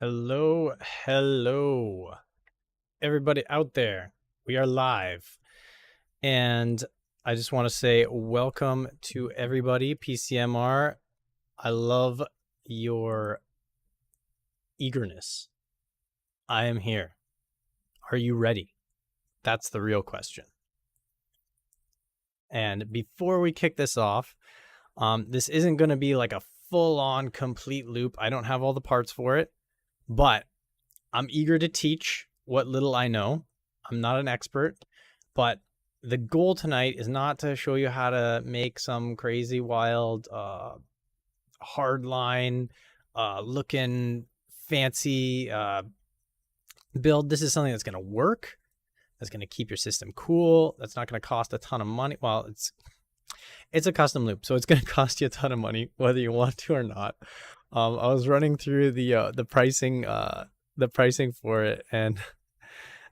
Hello, hello, everybody out there. We are live. And I just want to say welcome to everybody, PCMR. I love your eagerness. I am here. Are you ready? That's the real question. And before we kick this off, this isn't going to be like a full-on complete loop. I don't have all the parts for it, but I'm eager to teach what little I know. I'm not an expert, but the goal tonight is not to show you how to make some crazy, wild, hardline, looking fancy build. This is something that's going to work, that's going to keep your system cool, that's not going to cost a ton of money. Well, it's a custom loop, so it's going to cost you a ton of money whether you want to or not. I was running through the pricing for it, and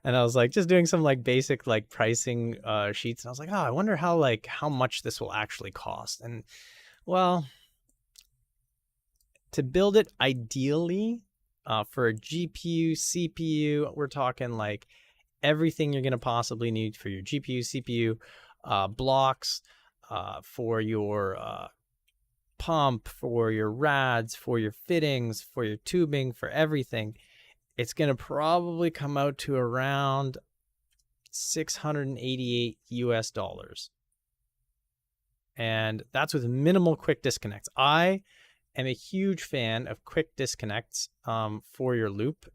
I was like just doing some like basic like pricing sheets, and I was like, oh, I wonder how much this will actually cost. And well, to build it ideally for a GPU, CPU, we're talking like everything you're gonna possibly need for your GPU, CPU, blocks, for your pump, for your rads, for your fittings, for your tubing, for everything. It's going to probably come out to around $688 US. And that's with minimal quick disconnects. I am a huge fan of quick disconnects for your loop,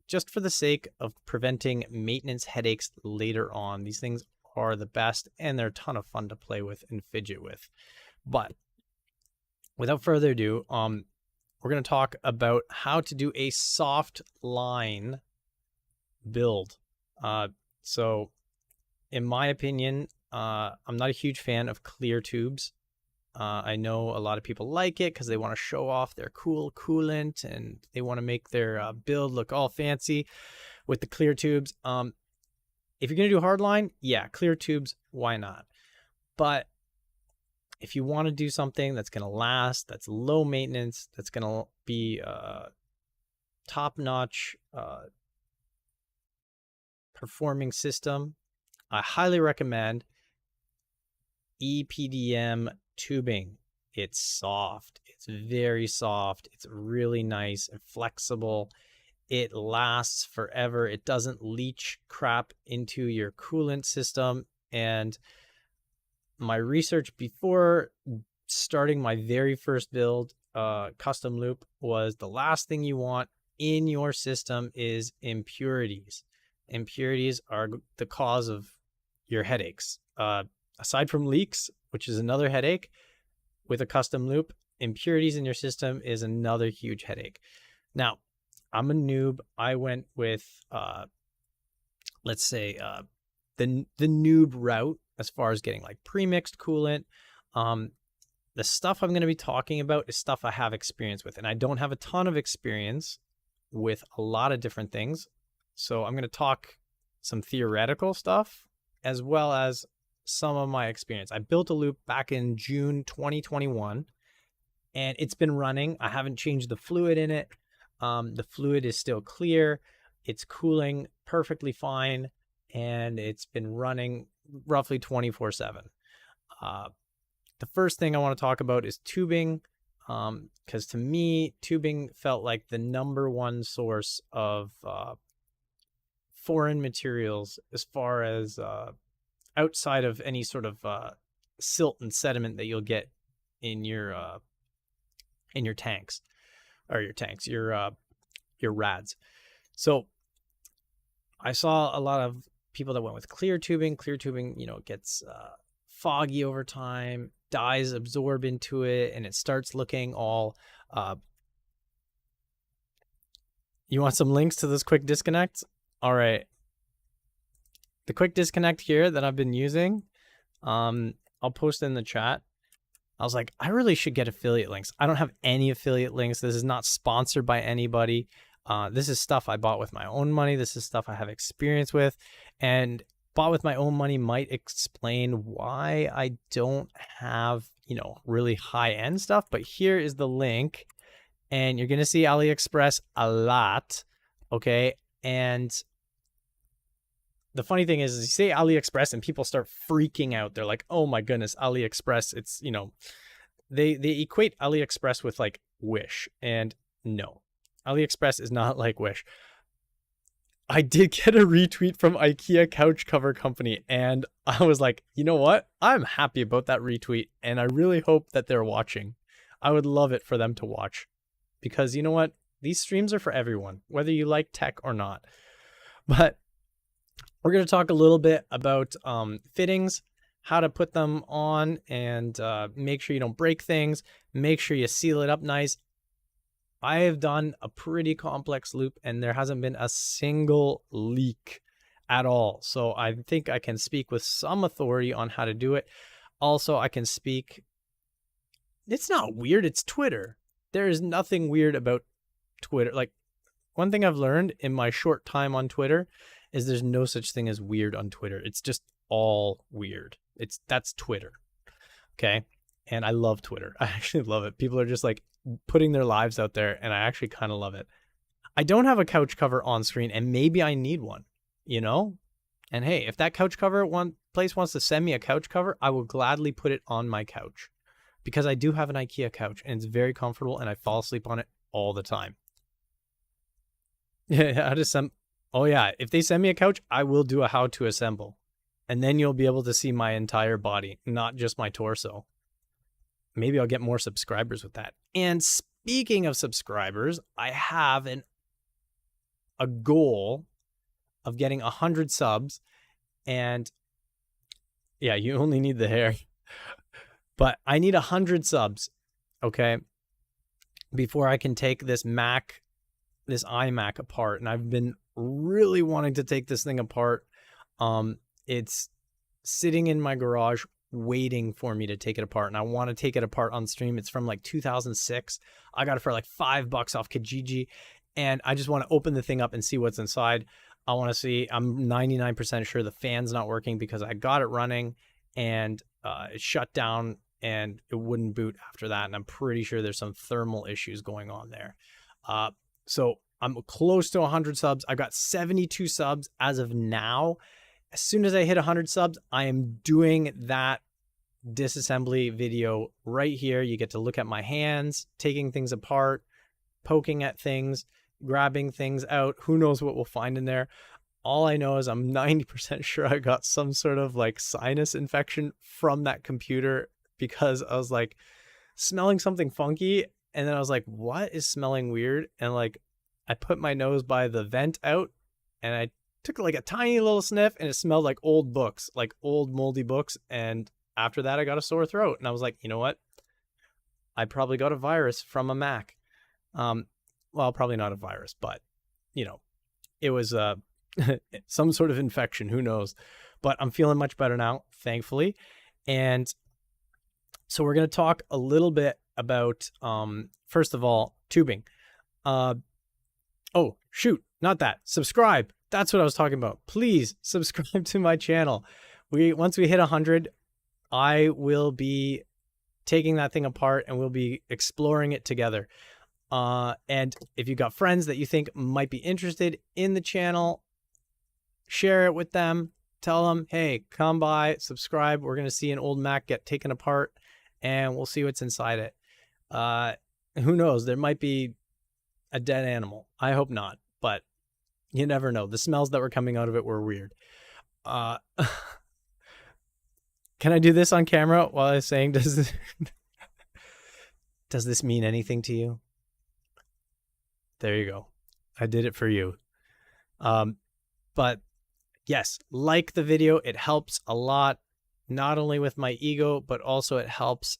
just for the sake of preventing maintenance headaches later on. These things are the best, and they're a ton of fun to play with and fidget with. But without further ado, we're going to talk about how to do a soft line build. So in my opinion, I'm not a huge fan of clear tubes. I know a lot of people like it because they want to show off their cool coolant and they want to make their build look all fancy with the clear tubes. If you're going to do hardline, yeah, clear tubes, why not? But if you want to do something that's going to last, that's low maintenance, that's going to be top-notch performing system, I highly recommend EPDM tubing. It's soft. It's very soft. It's really nice and flexible. It lasts forever. It doesn't leach crap into your coolant system. And my research before starting my very first build, custom loop, was the last thing you want in your system is impurities. Impurities are the cause of your headaches. Aside from leaks, which is another headache, with a custom loop, impurities in your system is another huge headache. Now, I'm a noob. I went with, let's say, the noob route as far as getting like pre-mixed coolant. The stuff I'm going to be talking about is stuff I have experience with, and I don't have a ton of experience with a lot of different things. So I'm going to talk some theoretical stuff as well as some of my experience. I built a loop back in June 2021, and it's been running. I haven't changed the fluid in it. The fluid is still clear. It's cooling perfectly fine, and it's been running roughly 24/7. The first thing I want to talk about is tubing, because to me, tubing felt like the number one source of foreign materials as far as outside of any sort of silt and sediment that you'll get in your tanks, or your rads. So I saw a lot of people that went with clear tubing. Clear tubing, gets foggy over time, dyes absorb into it, and it starts looking all. You want some links to those quick disconnects? All right. The quick disconnect here that I've been using, I'll post it in the chat. I was like, I really should get affiliate links. I don't have any affiliate links. This is not sponsored by anybody. This is stuff I bought with my own money. This is stuff I have experience with, and bought with my own money might explain why I don't have, really high-end stuff. But here is the link and you're going to see AliExpress a lot. Okay. And the funny thing is you say AliExpress and people start freaking out. They're like, oh my goodness, AliExpress. It's, you know, they equate AliExpress with like Wish, and no, AliExpress is not like Wish. I did get a retweet from IKEA couch cover company, and I was like, you know what? I'm happy about that retweet, and I really hope that they're watching. I would love it for them to watch, because you know what? These streams are for everyone, whether you like tech or not. But we're going to talk a little bit about fittings, how to put them on, and make sure you don't break things. Make sure you seal it up nice. I have done a pretty complex loop, and there hasn't been a single leak at all. So I think I can speak with some authority on how to do it. Also, I can speak. It's not weird. It's Twitter. There is nothing weird about Twitter. Like, one thing I've learned in my short time on Twitter is there's no such thing as weird on Twitter. It's just all weird. That's Twitter. Okay. And I love Twitter. I actually love it. People are just like putting their lives out there, and I actually kind of love it. I don't have a couch cover on screen, and maybe I need one, you know? And hey, if that couch cover place wants to send me a couch cover, I will gladly put it on my couch, because I do have an IKEA couch, and it's very comfortable, and I fall asleep on it all the time. Yeah, oh yeah, if they send me a couch, I will do a how to assemble, and then you'll be able to see my entire body, not just my torso. Maybe I'll get more subscribers with that. And speaking of subscribers, I have a goal of getting 100 subs. And yeah, you only need the hair. But I need 100 subs, okay, before I can take this iMac apart. And I've been really wanting to take this thing apart. It's sitting in my garage waiting for me to take it apart, and I want to take it apart on stream. It's from like 2006. I got it for like $5 off Kijiji, and I just want to open the thing up and see what's inside. I want to see. I'm 99% sure the fan's not working, because I got it running and it shut down and it wouldn't boot after that, and I'm pretty sure there's some thermal issues going on there. So I'm close to 100 subs. I got 72 subs as of now. As soon as I hit 100 subs, I am doing that disassembly video right here. You get to look at my hands, taking things apart, poking at things, grabbing things out. Who knows what we'll find in there? All I know is I'm 90% sure I got some sort of like sinus infection from that computer, because I was like smelling something funky. And then I was like, what is smelling weird? And like, I put my nose by the vent out, and I took like a tiny little sniff, and it smelled like old books, like old moldy books. And after that, I got a sore throat, and I was like, you know what? I probably got a virus from a Mac. Well, probably not a virus, but you know, it was some sort of infection. Who knows? But I'm feeling much better now, thankfully. And so we're going to talk a little bit about, first of all, tubing. Oh, shoot, not that. Subscribe. That's what I was talking about. Please subscribe to my channel. Once we hit 100, I will be taking that thing apart, and we'll be exploring it together. And if you got friends that you think might be interested in the channel, share it with them. Tell them, hey, come by, subscribe. We're going to see an old Mac get taken apart, and we'll see what's inside it. Who knows? There might be a dead animal. I hope not, but you never know. The smells that were coming out of it were weird. Can I do this on camera while I was saying, does this mean anything to you? There you go. I did it for you. But yes, like the video. It helps a lot, not only with my ego, but also it helps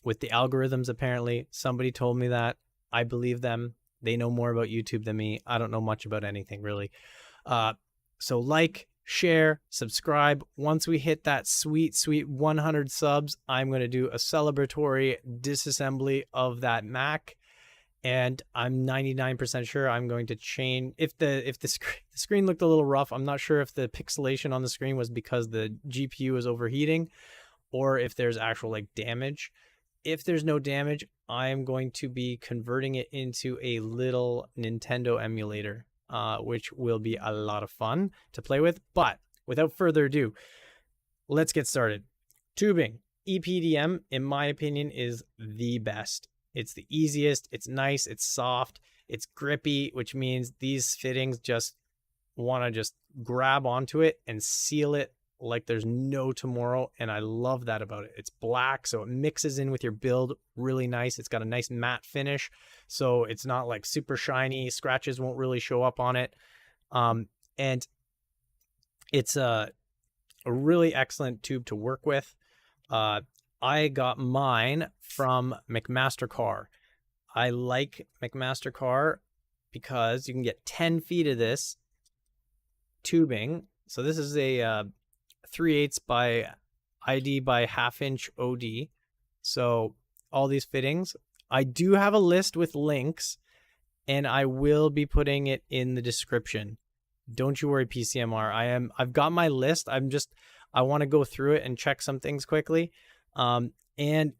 with the algorithms, apparently. Somebody told me that. I believe them. They know more about YouTube than me. I don't know much about anything, really. So like, share, subscribe. Once we hit that sweet 100 subs, I'm going to do a celebratory disassembly of that Mac. And I'm 99% sure I'm going to change. If the screen looked a little rough, I'm not sure if the pixelation on the screen was because the GPU is overheating, or if there's actual like damage. If there's no damage, I'm going to be converting it into a little Nintendo emulator, which will be a lot of fun to play with. But without further ado, let's get started. Tubing, EPDM, in my opinion, is the best. It's the easiest, it's nice, it's soft, it's grippy, which means these fittings just want to just grab onto it and seal it like there's no tomorrow. And I love that about it. It's black, so it mixes in with your build really nice. It's got a nice matte finish, so it's not like super shiny. Scratches won't really show up on it. And it's a really excellent tube to work with. I got mine from McMaster-Carr. I like McMaster-Carr because you can get 10 feet of this tubing. So this is a 3/8 by ID by 1/2 inch OD. So all these fittings, I do have a list with links, and I will be putting it in the description. Don't you worry, PCMR. I've got my list. I want to go through it and check some things quickly. And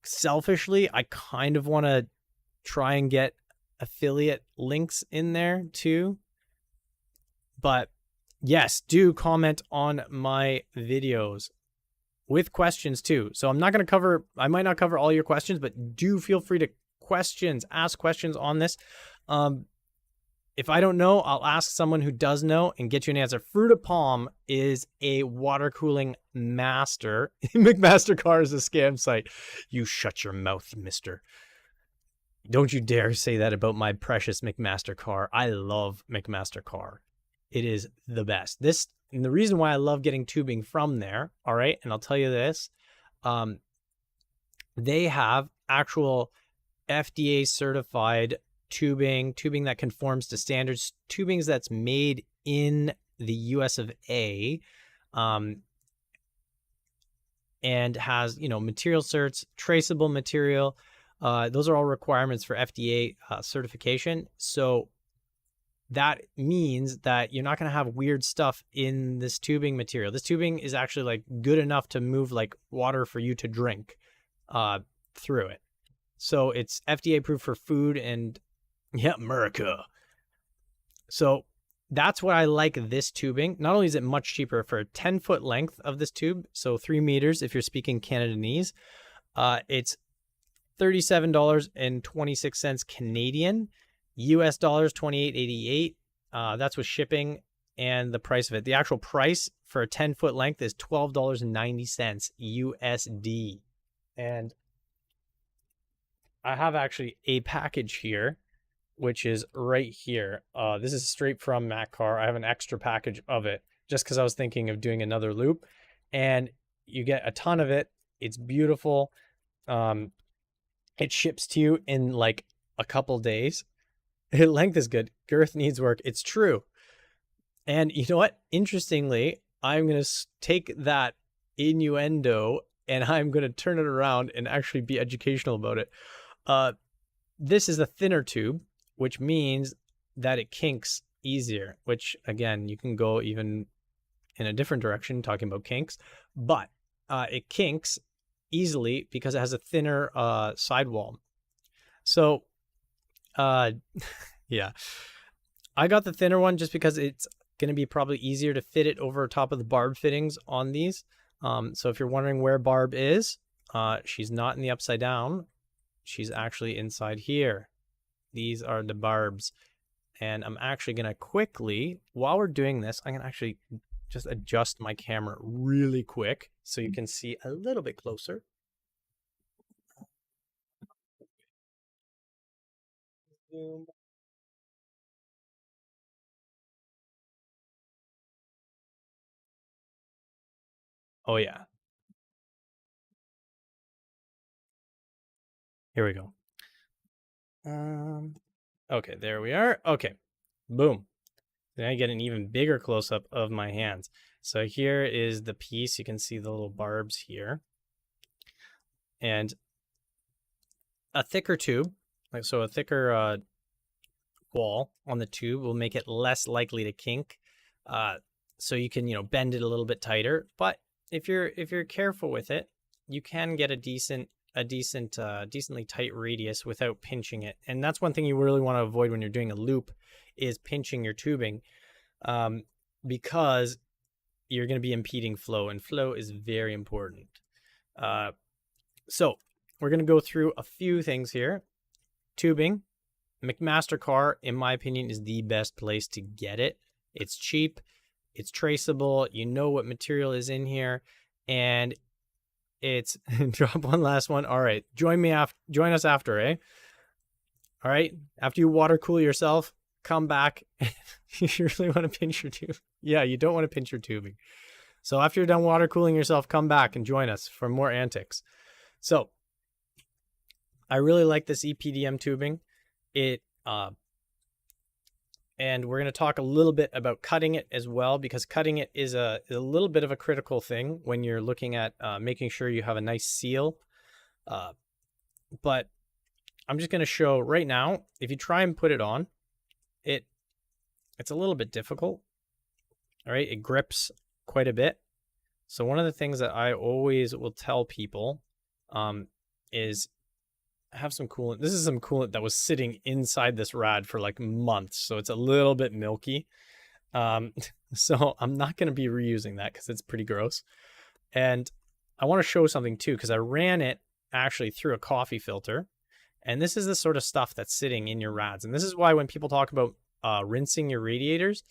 selfishly, I kind of want to try and get affiliate links in there too. But yes, do comment on my videos with questions too. So I might not cover all your questions, but do feel free to ask questions on this. If I don't know, I'll ask someone who does know and get you an answer. Fruita Palm is a water cooling master. McMaster-Carr is a scam site. You shut your mouth, mister. Don't you dare say that about my precious McMaster-Carr. I love McMaster-Carr. It is the best. And the reason why I love getting tubing from there, all right, and I'll tell you this, they have actual FDA certified tubing that conforms to standards, tubings that's made in the US of A, and has, material certs, traceable material. Those are all requirements for FDA certification. So that means that you're not going to have weird stuff in this tubing material. This tubing is actually like good enough to move like water for you to drink through it. So it's FDA approved for food and America. So that's why I like this tubing. Not only is it much cheaper for a 10-foot length of this tube, so 3 meters if you're speaking Canadianese, it's $37.26 Canadian, US dollars $28.88. That's with shipping and the price of it. The actual price for a 10-foot length is $12.90 USD. And I have actually a package here, which is right here. This is straight from MacCar. I have an extra package of it just because I was thinking of doing another loop, and you get a ton of it. It's beautiful. It ships to you in like a couple days. Length is good. Girth needs work. It's true. And you know what? Interestingly, I'm going to take that innuendo and I'm going to turn it around and actually be educational about it. This is a thinner tube, which means that it kinks easier, which again, you can go even in a different direction talking about kinks, but it kinks easily because it has a thinner sidewall. So yeah, I got the thinner one just because it's going to be probably easier to fit it over top of the barb fittings on these. So if you're wondering where Barb is, she's not in the upside down. She's actually inside here. These are the barbs. And I'm actually going to quickly, while we're doing this, I'm going to actually just adjust my camera really quick so you can see a little bit closer. Zoom. Oh yeah. Here we go. Okay, there we are. Okay, boom. Then I get an even bigger close-up of my hands. So here is the piece. You can see the little barbs here. And a thicker tube, so a thicker wall on the tube will make it less likely to kink. So you can, bend it a little bit tighter. But if you're careful with it, you can get a decent a decently tight radius without pinching it. And that's one thing you really want to avoid when you're doing a loop, is pinching your tubing, because you're going to be impeding flow, and flow is very important. So we're going to go through a few things here. Tubing, McMaster-Carr, in my opinion, is the best place to get it. It's cheap, it's traceable, you know what material is in here, and it's drop one last one. All right, join us after, eh? All right, after you water cool yourself, come back. You really want to pinch your tube. Yeah, you don't want to pinch your tubing. So after you're done water cooling yourself, come back and join us for more antics. So I really like this EPDM tubing. And we're going to talk a little bit about cutting it as well, because cutting it is a little bit of a critical thing when you're looking at making sure you have a nice seal. But I'm just going to show right now, if you try and put it on, it's a little bit difficult. All right, it grips quite a bit. So one of the things that I always will tell people is have some coolant. This is some coolant that was sitting inside this rad for like months, so it's a little bit milky. So I'm not going to be reusing that because it's pretty gross. And I want to show something too, because I ran it actually through a coffee filter, and this is the sort of stuff that's sitting in your rads. And this is why when people talk about rinsing your radiators,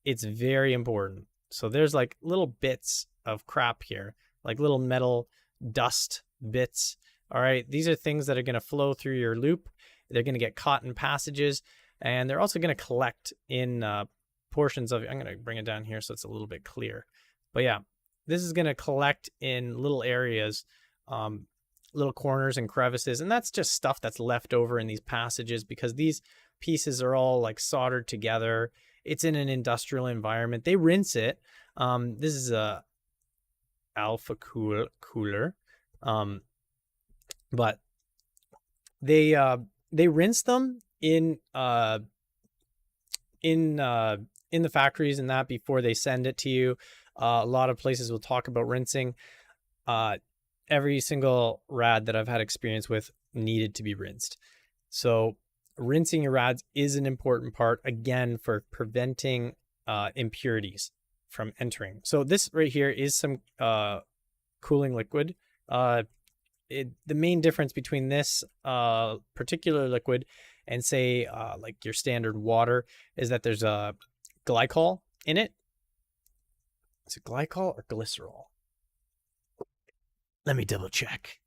it's very important. So there's like little bits of crap here, like little metal dust bits. All right, these are things that are going to flow through your loop. They're going to get caught in passages, and they're also going to collect in portions of, I'm going to bring it down here so it's a little bit clear. But yeah, this is going to collect in little areas, little corners and crevices, and that's just stuff that's left over in these passages because these pieces are all like soldered together. It's in an industrial environment. They rinse it. This is a alpha cooler. But they rinse them in the factories and that before they send it to you. A lot of places will talk about rinsing. Every single rad that I've had experience with needed to be rinsed. So rinsing your rads is an important part, again, for preventing impurities from entering. So this right here is some cooling liquid. The main difference between this particular liquid and say like your standard water is that there's a glycol in it. Is it glycol or glycerol? Let me double check.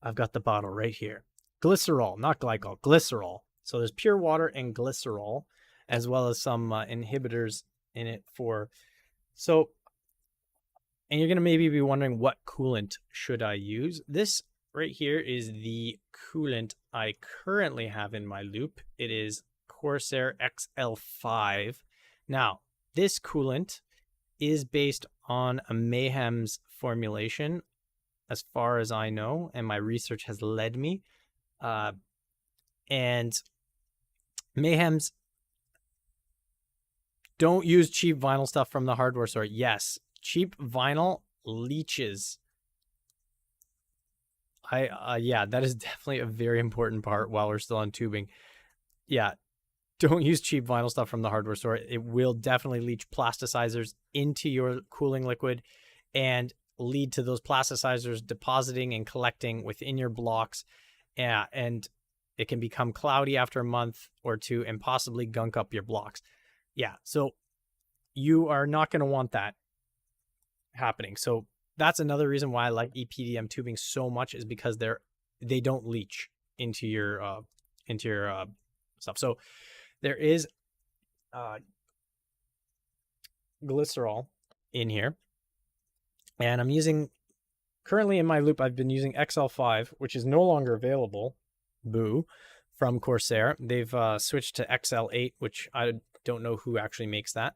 I've got the bottle right here. Glycerol, not glycol, glycerol. So there's pure water and glycerol, as well as some inhibitors in it for. So, and you're going to maybe be wondering, what coolant should I use? This right here is the coolant I currently have in my loop. It is Corsair XL5. Now, this coolant is based on a Mayhem's formulation, as far as I know, and my research has led me. And Mayhem's, don't use cheap vinyl stuff from the hardware store. Yes, cheap vinyl leaches. Yeah, that is definitely a very important part while we're still on tubing. Yeah, don't use cheap vinyl stuff from the hardware store. It will definitely leach plasticizers into your cooling liquid and lead to those plasticizers depositing and collecting within your blocks. Yeah, and it can become cloudy after a month or two and possibly gunk up your blocks. Yeah, so you are not going to want that happening. So that's another reason why I like EPDM tubing so much, is because they don't leach into your stuff. So there is glycerol in here, and I'm using, currently in my loop, I've been using XL5, which is no longer available. Boo, from Corsair. They've switched to XL8, which I don't know who actually makes that,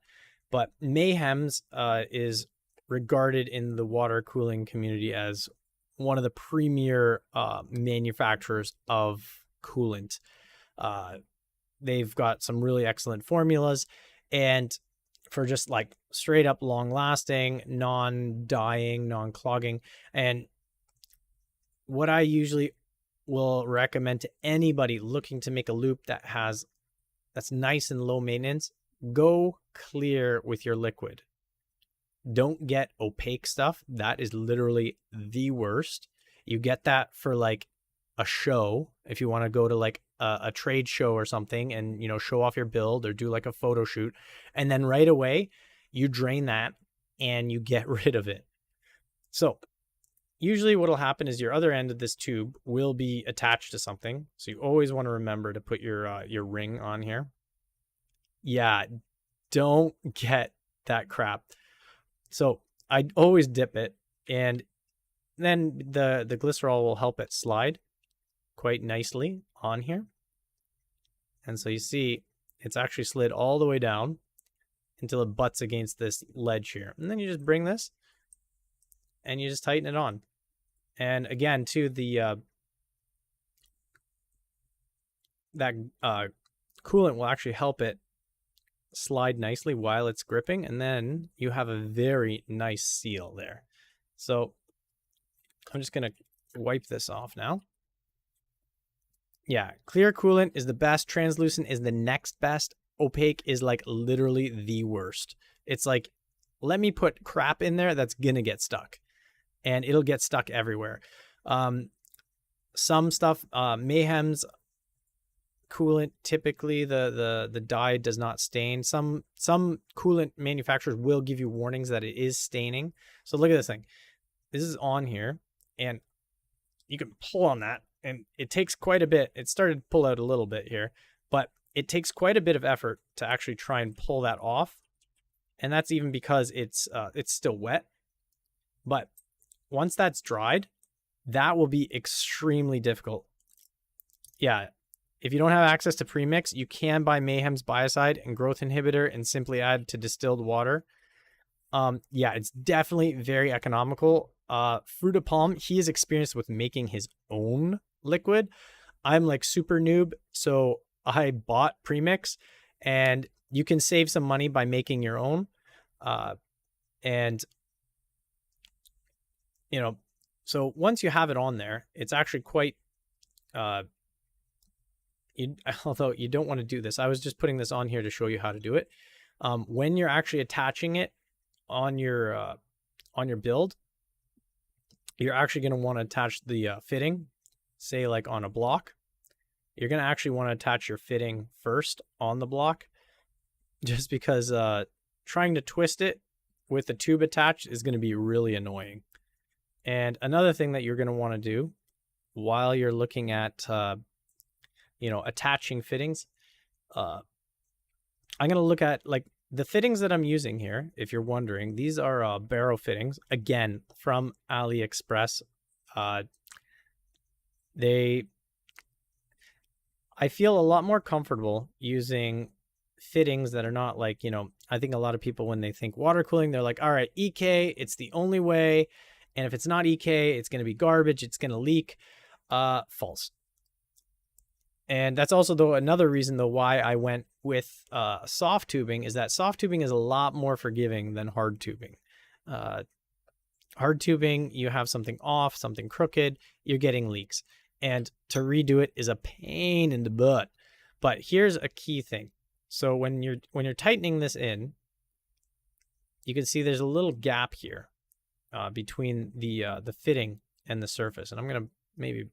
but Mayhem's is regarded in the water cooling community as one of the premier manufacturers of coolant. They've got some really excellent formulas, and for just like straight up long lasting, non-dying, non-clogging. And what I usually will recommend to anybody looking to make a loop that's nice and low maintenance, go clear with your liquid. Don't get opaque stuff. That is literally the worst. You get that for like a show, if you want to go to like a trade show or something and, you know, show off your build or do like a photo shoot, and then right away you drain that and you get rid of it. So usually what'll happen is your other end of this tube will be attached to something. So you always want to remember to put your ring on here. Yeah, don't get that crap. So I always dip it, and then the glycerol will help it slide quite nicely on here. And so you see it's actually slid all the way down until it butts against this ledge here. And then you just bring this and you just tighten it on. And again, too, the that coolant will actually help it slide nicely while it's gripping, and then you have a very nice seal there. So I'm just gonna wipe this off now. Yeah, clear coolant is the best. Translucent is the next best. Opaque is like literally the worst. It's like, let me put crap in there that's gonna get stuck, and it'll get stuck everywhere. Some stuff, Mayhem's coolant, typically the dye does not stain. Some coolant manufacturers will give you warnings that it is staining. So look at this thing. This is on here, and you can pull on that, and it takes quite a bit. It started to pull out a little bit here, but it takes quite a bit of effort to actually try and pull that off. And that's even because it's still wet. But once that's dried, that will be extremely difficult. Yeah, if you don't have access to premix, you can buy Mayhem's biocide and growth inhibitor and simply add to distilled water. Yeah, it's definitely very economical. Fruita Palm, he is experienced with making his own liquid. I'm like super noob, so I bought premix, and you can save some money by making your own. And you know, so once you have it on there, it's actually quite although you don't want to do this. I was just putting this on here to show you how to do it. When you're actually attaching it on your build, you're actually going to want to attach the fitting, say like on a block. You're going to actually want to attach your fitting first on the block, just because trying to twist it with the tube attached is going to be really annoying. And another thing that you're going to want to do while you're looking at attaching fittings, I'm going to look at like the fittings that I'm using here. If you're wondering, these are Barrow fittings, again from AliExpress. I feel a lot more comfortable using fittings that are not like, I think a lot of people, when they think water cooling, they're like, all right, EK, it's the only way. And if it's not EK, it's going to be garbage. It's going to leak. False. And that's also another reason why I went with soft tubing, is that soft tubing is a lot more forgiving than hard tubing. Hard tubing, you have something off, something crooked, you're getting leaks. And to redo it is a pain in the butt. But here's a key thing. So when you're tightening this in, you can see there's a little gap here between the fitting and the surface. And I'm gonna maybe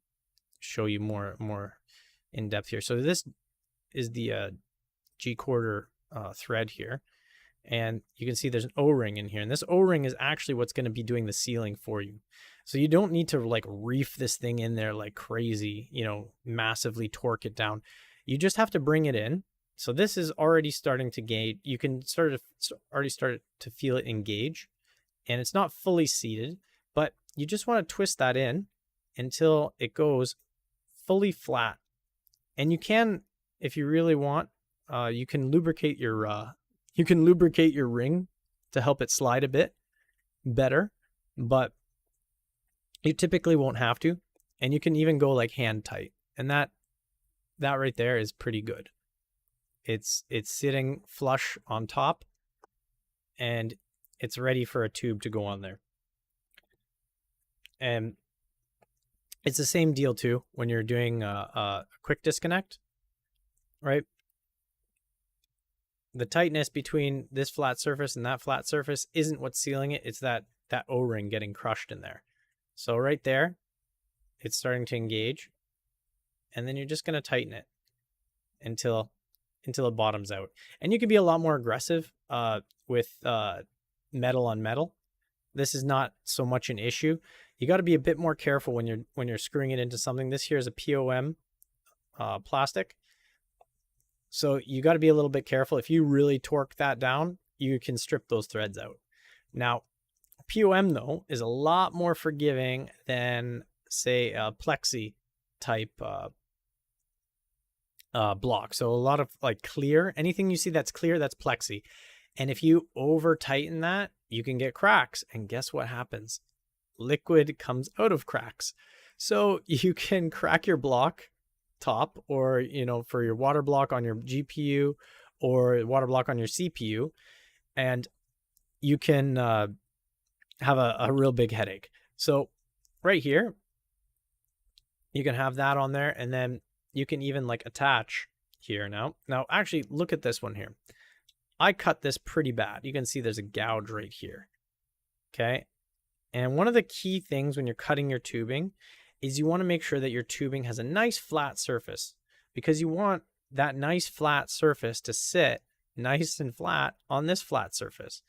show you more in depth here. So this is the G-quarter thread here, and you can see there's an O-ring in here, and this O-ring is actually what's going to be doing the sealing for you. So you don't need to like reef this thing in there like crazy, massively torque it down. You just have to bring it in. So this is already starting to gauge. You can already start to feel it engage, and it's not fully seated, but you just want to twist that in until it goes fully flat. And you can, if you really want, you can lubricate your ring to help it slide a bit better, but you typically won't have to. And you can even go like hand tight, and that right there is pretty good. It's sitting flush on top, and it's ready for a tube to go on there. And It's the same deal too when you're doing a quick disconnect, right? The tightness between this flat surface and that flat surface isn't what's sealing it. It's that O-ring getting crushed in there. So right there, it's starting to engage. And then you're just going to tighten it until it bottoms out. And you can be a lot more aggressive with metal on metal. This is not so much an issue. You got to be a bit more careful when you're screwing it into something. This here is a POM plastic. So you got to be a little bit careful. If you really torque that down, you can strip those threads out. Now, POM though is a lot more forgiving than say a plexi type block. So a lot of like clear, anything you see that's clear, that's plexi. And if you over tighten that, you can get cracks. And guess what happens? Liquid comes out of cracks. So you can crack your block top, or for your water block on your GPU or water block on your CPU, and you can have a real big headache. So right here, you can have that on there, and then you can even like attach here now. Now actually look at this one here. I cut this pretty bad. You can see there's a gouge right here. Okay. And one of the key things when you're cutting your tubing is you want to make sure that your tubing has a nice flat surface, because you want that nice flat surface to sit nice and flat on this flat surface.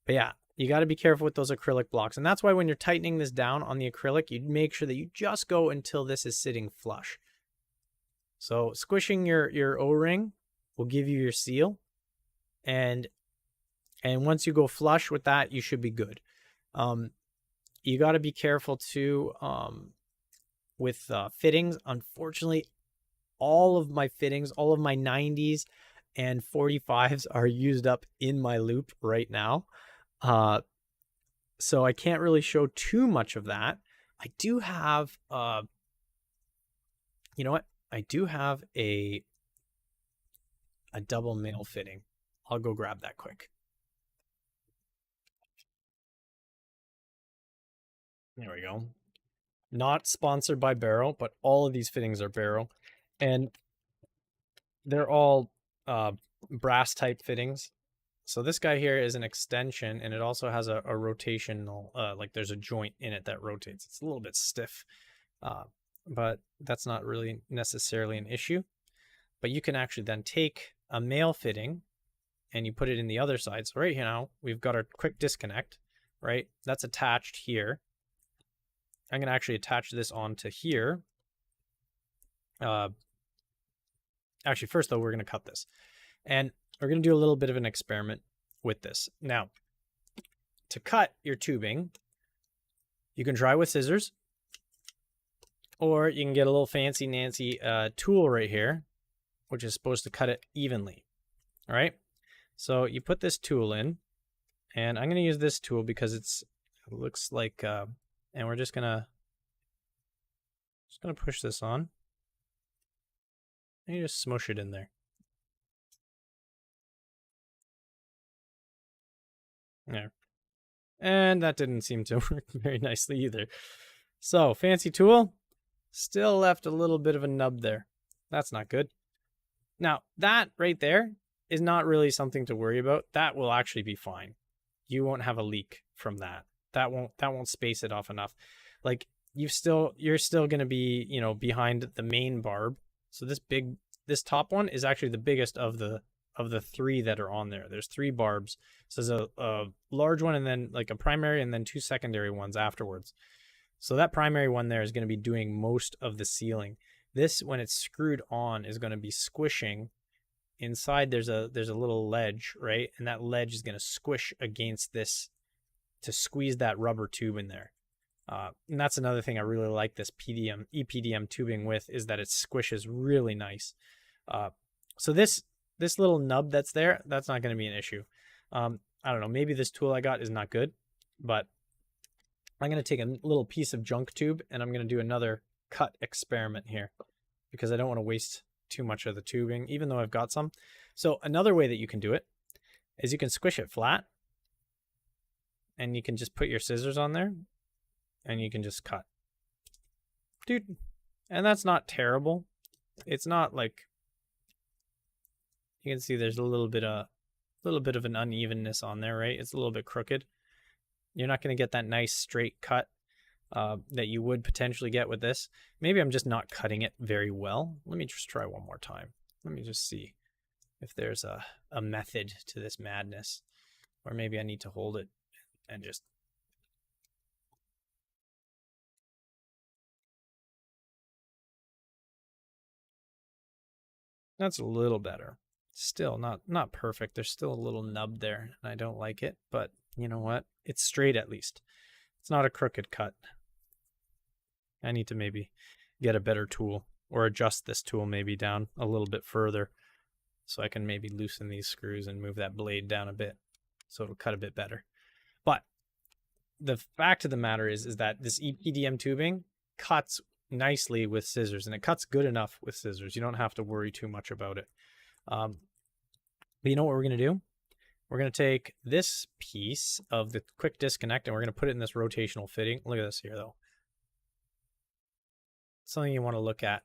But yeah, you got to be careful with those acrylic blocks. And that's why when you're tightening this down on the acrylic, you make sure that you just go until this is sitting flush. So squishing your O-ring will give you your seal. And once you go flush with that, you should be good. You got to be careful too with fittings. Unfortunately, all of my fittings, all of my 90s and 45s are used up in my loop right now. So I can't really show too much of that. I do have, you know what? I do have a double male fitting. I'll go grab that quick. There we go. Not sponsored by Barrow, but all of these fittings are Barrow. And they're all brass type fittings. So this guy here is an extension, and it also has a rotational, like there's a joint in it that rotates. It's a little bit stiff, but that's not really necessarily an issue. But you can actually then take a male fitting and you put it in the other side. So right here now, we've got our quick disconnect, right? That's attached here. I'm going to actually attach this onto here. Actually, first though, we're going to cut this. And we're going to do a little bit of an experiment with this. Now, to cut your tubing, you can try with scissors, or you can get a little fancy Nancy tool right here, which is supposed to cut it evenly. All right. So you put this tool in, and I'm going to use this tool because it looks like, and we're just gonna push this on, and you just smush it in there. There. And that didn't seem to work very nicely either. So fancy tool, still left a little bit of a nub there. That's not good. Now that right there is not really something to worry about. That will actually be fine. You won't have a leak from that. That won't space it off enough. Like you're still going to be, behind the main barb. So this top one is actually the biggest of the three that are on there. There's 3 barbs. So there's a large one, and then like a primary, and then 2 secondary ones afterwards. So that primary one there is going to be doing most of the sealing. This, when it's screwed on, is going to be squishing. Inside there's a little ledge, right? And that ledge is going to squish against this to squeeze that rubber tube in there. And that's another thing I really like this EPDM tubing with, is that it squishes really nice. So this little nub that's there, that's not going to be an issue. I don't know, maybe this tool I got is not good, but I'm going to take a little piece of junk tube, and I'm going to do another cut experiment here, because I don't want to waste too much of the tubing, even though I've got some. So another way that you can do it is you can squish it flat, and you can just put your scissors on there, and you can just cut. Dude, and that's not terrible. It's not like, you can see there's a little bit of an unevenness on there, right? It's a little bit crooked. You're not going to get that nice straight cut that you would potentially get with this. Maybe I'm just not cutting it very well. Let me just try one more time. Let me just see if there's a method to this madness, or maybe I need to hold it and just. That's a little better. Still not perfect. There's still a little nub there, and I don't like it, but you know what? It's straight at least. It's not a crooked cut. I need to maybe get a better tool, or adjust this tool maybe down a little bit further, so I can maybe loosen these screws and move that blade down a bit so it'll cut a bit better. But the fact of the matter is that this EPDM tubing cuts nicely with scissors, and it cuts good enough with scissors. You don't have to worry too much about it. But you know what we're going to do? We're going to take this piece of the quick disconnect and we're going to put it in this rotational fitting. Look at this here, though. Something you want to look at.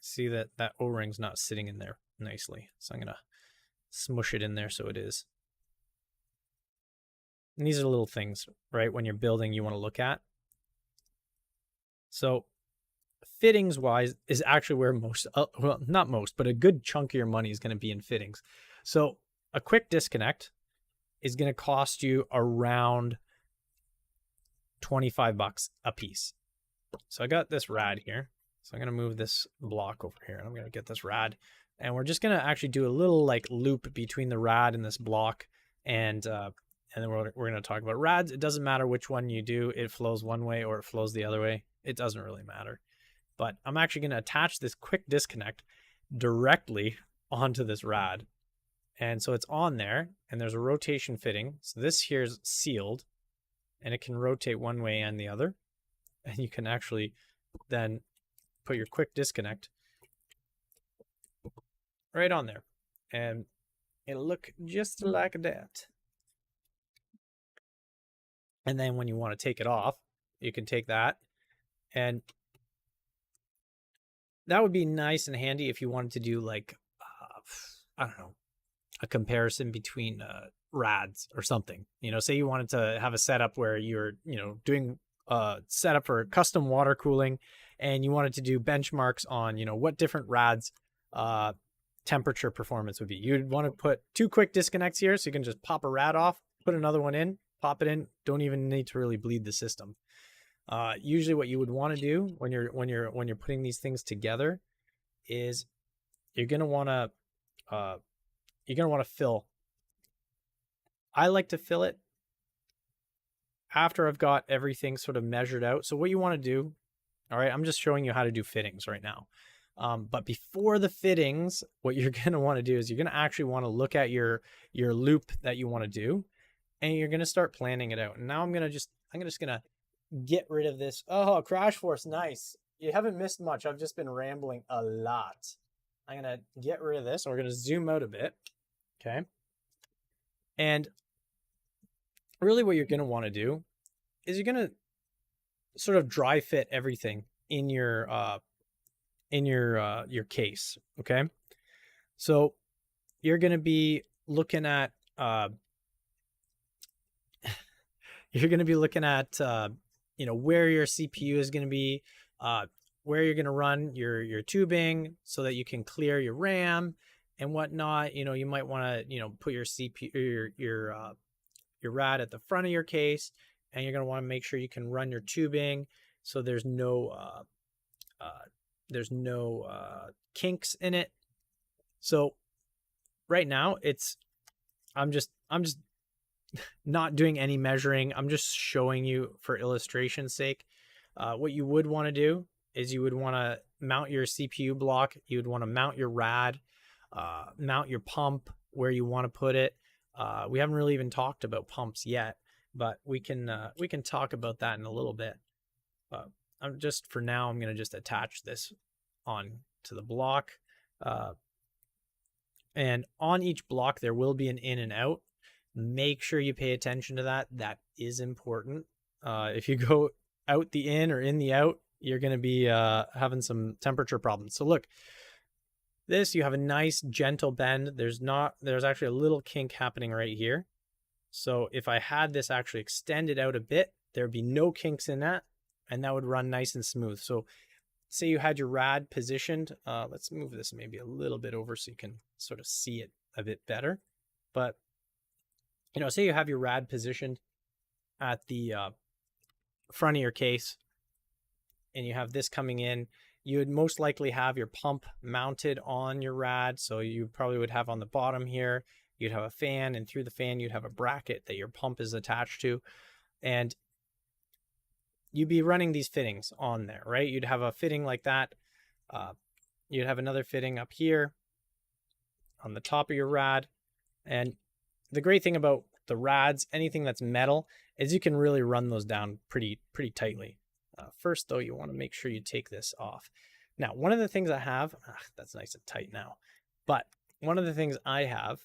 See that O-ring's not sitting in there nicely. So I'm going to smush it in there so it is. And these are little things, right? When you're building, you want to look at. So fittings wise is actually where most, well, not most, but a good chunk of your money is going to be in fittings. So a quick disconnect is going to cost you around $25 a piece. So I got this rad here. So I'm going to move this block over here and I'm going to get this rad, and we're just going to actually do a little like loop between the rad and this block. And then we're going to talk about rads. It doesn't matter which one you do. It flows one way or it flows the other way. It doesn't really matter. But I'm actually going to attach this quick disconnect directly onto this rad. And so it's on there, and there's a rotation fitting. So this here is sealed, and it can rotate one way and the other. And you can actually then put your quick disconnect right on there. And it'll look just like that. And then when you want to take it off, you can take that. And that would be nice and handy if you wanted to do like, I don't know, a comparison between rads or something. You know, say you wanted to have a setup where you're, you know, doing setup for custom water cooling, and you wanted to do benchmarks on, you know, what different rads temperature performance would be. You'd want to put two quick disconnects here, so you can just pop a rad off, put another one in, pop it in. Don't even need to really bleed the system. Usually what you would want to do when you're putting these things together is you're going to want to fill. I like to fill it after I've got everything sort of measured out. So what you want to do, all right, I'm just showing you how to do fittings right now. But before the fittings, what you're going to want to do is you're going to actually want to look at your loop that you want to do, and you're going to start planning it out. And now I'm just going to get rid of this. Oh, Crash Force, nice. You haven't missed much. I've just been rambling a lot. I'm going to get rid of this, and we're going to zoom out a bit. Okay. And really what you're going to want to do is you're going to sort of dry fit everything in your case. Okay. So you're going to be looking at, you know, where your CPU is going to be, where you're going to run your tubing so that you can clear your RAM and whatnot. You know, you might want to, you know, put your CPU, your RAD at the front of your case, and you're going to want to make sure you can run your tubing so there's no kinks in it. So right now I'm just not doing any measuring. I'm just showing you for illustration's sake. What you would want to do is you would want to mount your CPU block. You would want to mount your RAD, mount your pump where you want to put it. We haven't really even talked about pumps yet, but we can talk about that in a little bit. I'm just, for now, I'm going to just attach this on to the block. And on each block, there will be an in and out. Make sure you pay attention to that. That is important. If you go out the in or in the out, you're going to be having some temperature problems. So look, this, you have a nice gentle bend. There's actually a little kink happening right here. So if I had this actually extended out a bit, there'd be no kinks in that, and that would run nice and smooth. So say you had your rad positioned. Let's move this maybe a little bit over so you can sort of see it a bit better. But, say you have your rad positioned at the front of your case, and you have this coming in, you would most likely have your pump mounted on your rad. So you probably would have on the bottom here, you'd have a fan, and through the fan, you'd have a bracket that your pump is attached to. And you'd be running these fittings on there, right? You'd have a fitting like that. You'd have another fitting up here on the top of your rad. And the great thing about the rads, anything that's metal, is you can really run those down pretty tightly. First, though, you want to make sure you take this off. Now, one of the things I have, that's nice and tight now, but one of the things I have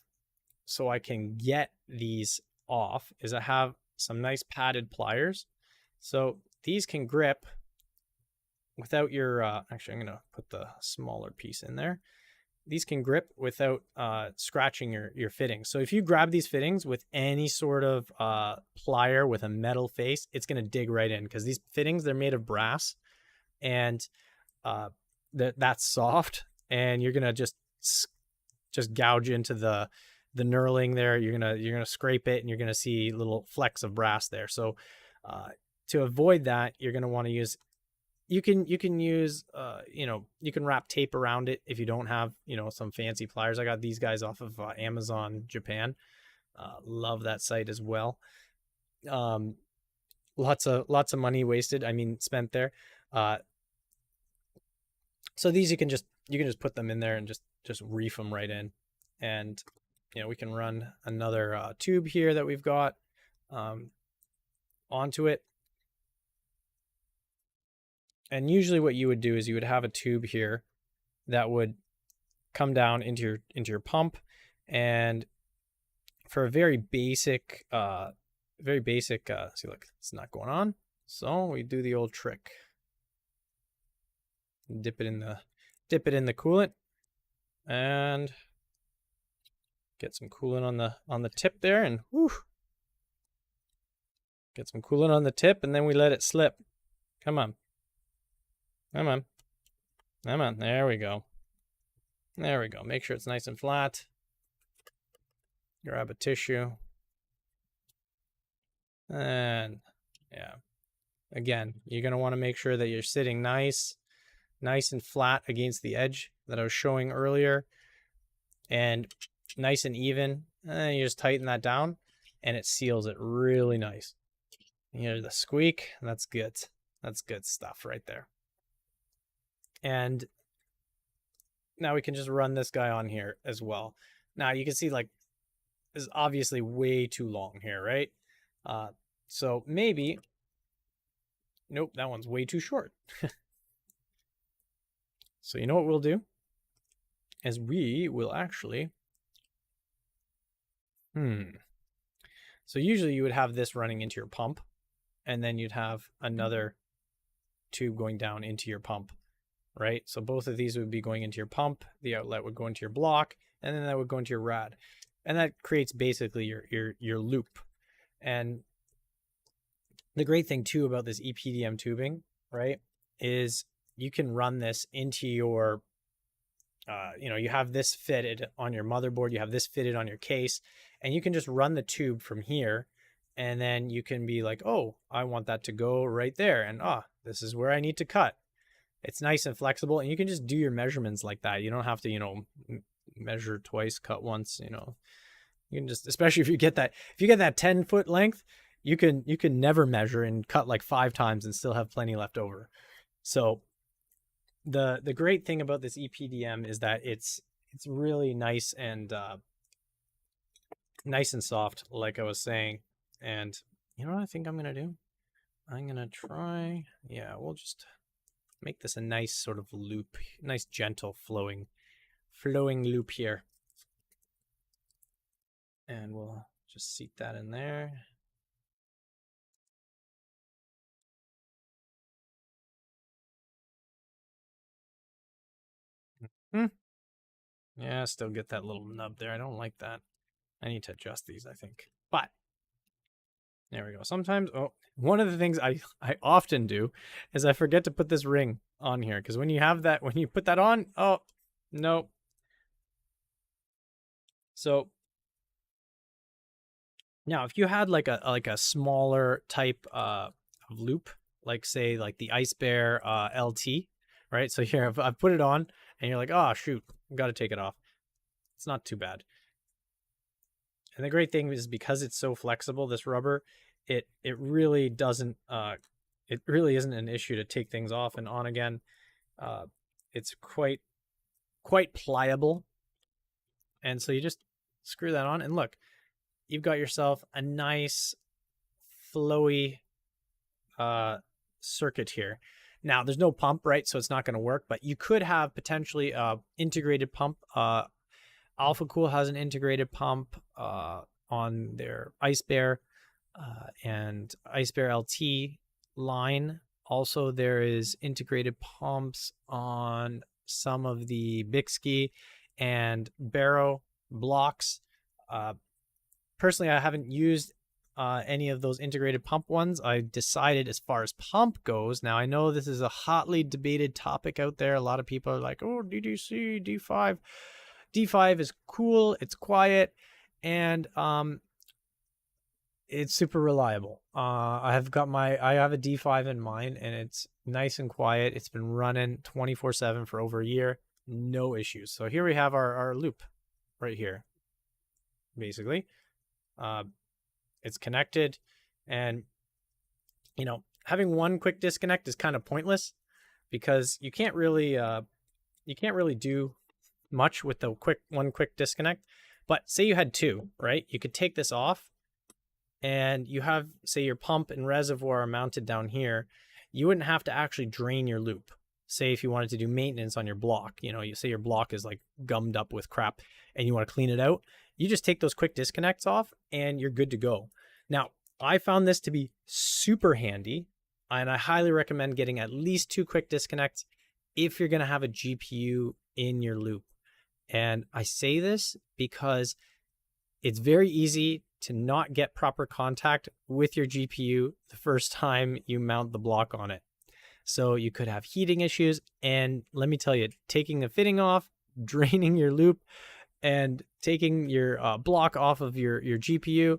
so I can get these off is I have some nice padded pliers. So these can grip without your, actually, I'm going to put the smaller piece in there. These can grip without scratching your fittings. So if you grab these fittings with any sort of plier with a metal face, it's going to dig right in, because these fittings, they're made of brass, and that's soft, and you're going to just gouge into the knurling there. You're gonna scrape it, and you're going to see little flecks of brass there. So to avoid that, you're going to want to use, you can use, you can wrap tape around it if you don't have, some fancy pliers. I got these guys off of Amazon Japan. Love that site as well. Lots of money wasted. Spent there. So these you can just put them in there and just reef them right in. And, we can run another tube here that we've got onto it. And usually what you would do is you would have a tube here that would come down into your pump. And for a very basic, see, look, it's not going on. So we do the old trick. Dip it in the coolant and get some coolant on the tip there, and whew, get some coolant on the tip, and then we let it slip. Come on. There we go. Make sure it's nice and flat. Grab a tissue. And yeah, again, you're going to want to make sure that you're sitting nice and flat against the edge that I was showing earlier, and nice and even. And you just tighten that down, and it seals it really nice. You hear the squeak? That's good. That's good stuff right there. And now we can just run this guy on here as well. Now you can see, like, this is obviously way too long here, right? So maybe, nope, that one's way too short. So you know what we'll do is we will actually, so usually you would have this running into your pump, and then you'd have another tube going down into your pump. Right? So both of these would be going into your pump, the outlet would go into your block, and then that would go into your rad. And that creates basically your loop. And the great thing too about this EPDM tubing, right, is you can run this into your, you have this fitted on your motherboard, you have this fitted on your case, and you can just run the tube from here, and then you can be like, oh, I want that to go right there, and this is where I need to cut. It's nice and flexible, and you can just do your measurements like that. You don't have to, measure twice, cut once. You can just, especially if you get that 10-foot length, you can never measure and cut like 5 times and still have plenty left over. So the great thing about this EPDM is that it's really nice and soft, like I was saying. And you know what I think I'm gonna do? I'm gonna try. Yeah, we'll just make this a nice sort of loop, nice gentle flowing loop here. And we'll just seat that in there. Yeah, still get that little nub there. I don't like that. I need to adjust these, I think. But there we go. Sometimes, one of the things I often do is I forget to put this ring on here, because when you have that, when you put that on, oh, no. So now if you had like a smaller type of loop, like say like the Ice Bear LT, right? So here I've put it on and you're like, oh shoot, got to take it off. It's not too bad. And the great thing is because it's so flexible, this rubber, it really doesn't it really isn't an issue to take things off and on again. It's quite pliable. And so you just screw that on and look, you've got yourself a nice flowy circuit here. Now there's no pump, right? So it's not going to work, but you could have potentially integrated pump. Alpha Cool has an integrated pump on their Ice Bear and Ice Bear LT line. Also, there is integrated pumps on some of the Bixby and Barrow blocks. Personally, I haven't used any of those integrated pump ones. I decided as far as pump goes. Now, I know this is a hotly debated topic out there. A lot of people are like, oh, DDC, D5. D5 is cool, it's quiet, and it's super reliable. I have a D5 in mine, and it's nice and quiet. It's been running 24/7 for over a year, no issues. So here we have our loop right here. Basically, it's connected, and you know, having one quick disconnect is kind of pointless because you can't really do much with the one quick disconnect. But say you had two, right? You could take this off and you have, say, your pump and reservoir are mounted down here. You wouldn't have to actually drain your loop. Say if you wanted to do maintenance on your block, you know, you say your block is like gummed up with crap and you want to clean it out, you just take those quick disconnects off and you're good to go. Now, I found this to be super handy, and I highly recommend getting at least two quick disconnects if you're going to have a GPU in your loop. And I say this because it's very easy to not get proper contact with your GPU the first time you mount the block on it. So you could have heating issues. And let me tell you, taking the fitting off, draining your loop, and taking your block off of your GPU,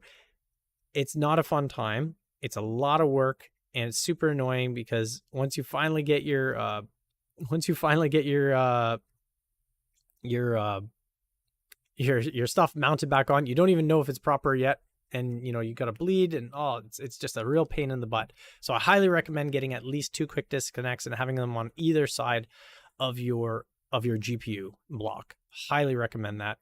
it's not a fun time. It's a lot of work, and it's super annoying because once you finally get your your stuff mounted back on, you don't even know if it's proper yet, and you know you got to bleed, and it's just a real pain in the butt. So I highly recommend getting at least two quick disconnects and having them on either side of your GPU block. Highly recommend that.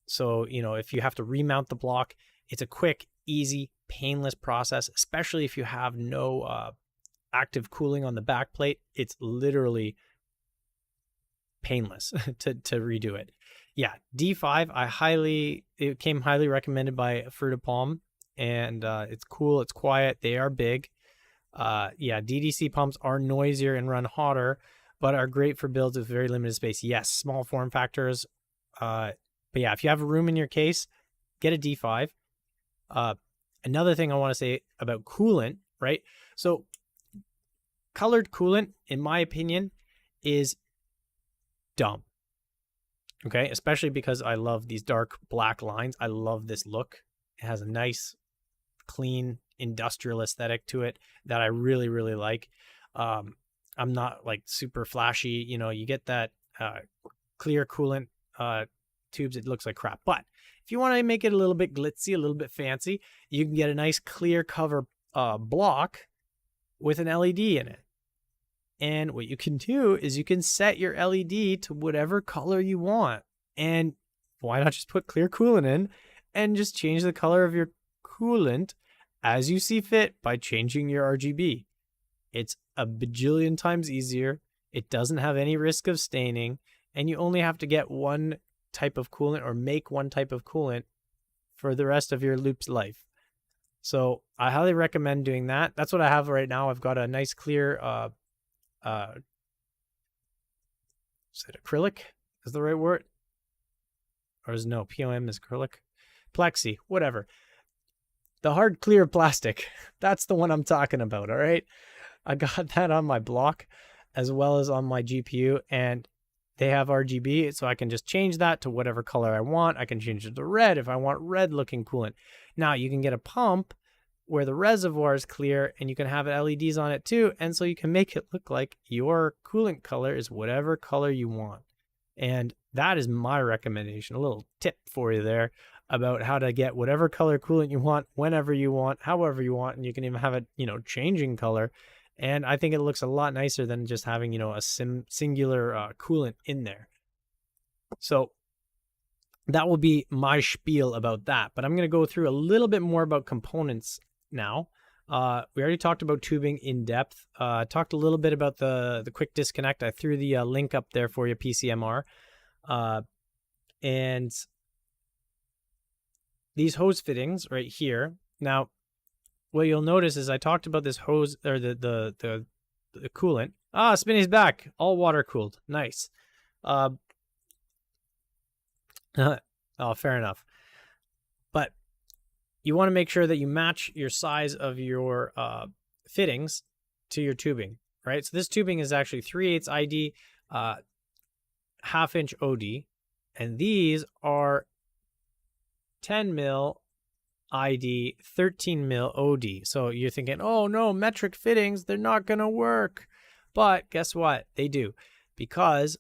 So you know, if you have to remount the block, it's a quick, easy, painless process, especially if you have no active cooling on the back plate. It's literally painless to redo it. Yeah, D5, it came highly recommended by Fruita Palm, and it's cool, it's quiet, they are big. Yeah, DDC pumps are noisier and run hotter, but are great for builds with very limited space. Yes, small form factors. But yeah, if you have room in your case, get a D5. Another thing I want to say about coolant, right? So colored coolant, in my opinion, is dumb. Okay, especially because I love these dark black lines. I love this look. It has a nice, clean, industrial aesthetic to it that I really, really like. I'm not like super flashy. You know, you get that clear coolant tubes, it looks like crap. But if you want to make it a little bit glitzy, a little bit fancy, you can get a nice clear cover block with an LED in it. And what you can do is you can set your LED to whatever color you want. And why not just put clear coolant in and just change the color of your coolant as you see fit by changing your RGB. It's a bajillion times easier. It doesn't have any risk of staining, and you only have to get one type of coolant or make one type of coolant for the rest of your loop's life. So I highly recommend doing that. That's what I have right now. I've got a nice clear is it acrylic is the right word? Or is no, POM is acrylic? Plexi, whatever. The hard clear plastic. That's the one I'm talking about, all right? I got that on my block as well as on my GPU, and they have RGB, so I can just change that to whatever color I want. I can change it to red if I want red looking coolant. Now you can get a pump where the reservoir is clear and you can have LEDs on it too, and so you can make it look like your coolant color is whatever color you want. And that is my recommendation, a little tip for you there about how to get whatever color coolant you want, whenever you want, however you want, and you can even have it, changing color. And I think it looks a lot nicer than just having, a singular coolant in there. So that will be my spiel about that. But I'm going to go through a little bit more about components now. We already talked about tubing in depth. Talked a little bit about the quick disconnect. I threw the link up there for you, PCMR. And these hose fittings right here. Now, what you'll notice is I talked about this hose, or the coolant. Spinny's back, all water cooled. Nice. Oh, fair enough. But you want to make sure that you match your size of your fittings to your tubing, right? So this tubing is actually 3/8 ID, 1/2 inch OD, and these are 10 mil ID, 13 mil OD. So you're thinking, oh no, metric fittings, they're not going to work. But guess what? They do, because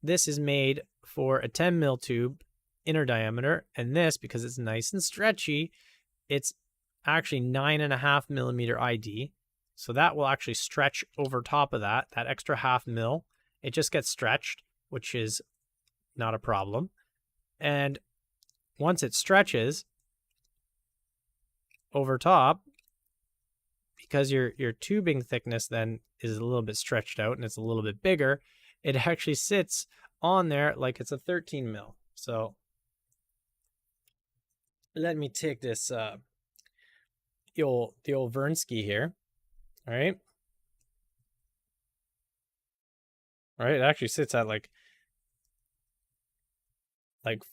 this is made for a 10 mil tube inner diameter, and this, because it's nice and stretchy, it's actually 9.5 millimeter ID. So that will actually stretch over top of that extra 1/2 mil. It just gets stretched, which is not a problem. And once it stretches over top, because your tubing thickness then is a little bit stretched out and it's a little bit bigger, it actually sits on there like it's a 13 mil. So let me take this the old Vernsky here. All right. It actually sits at like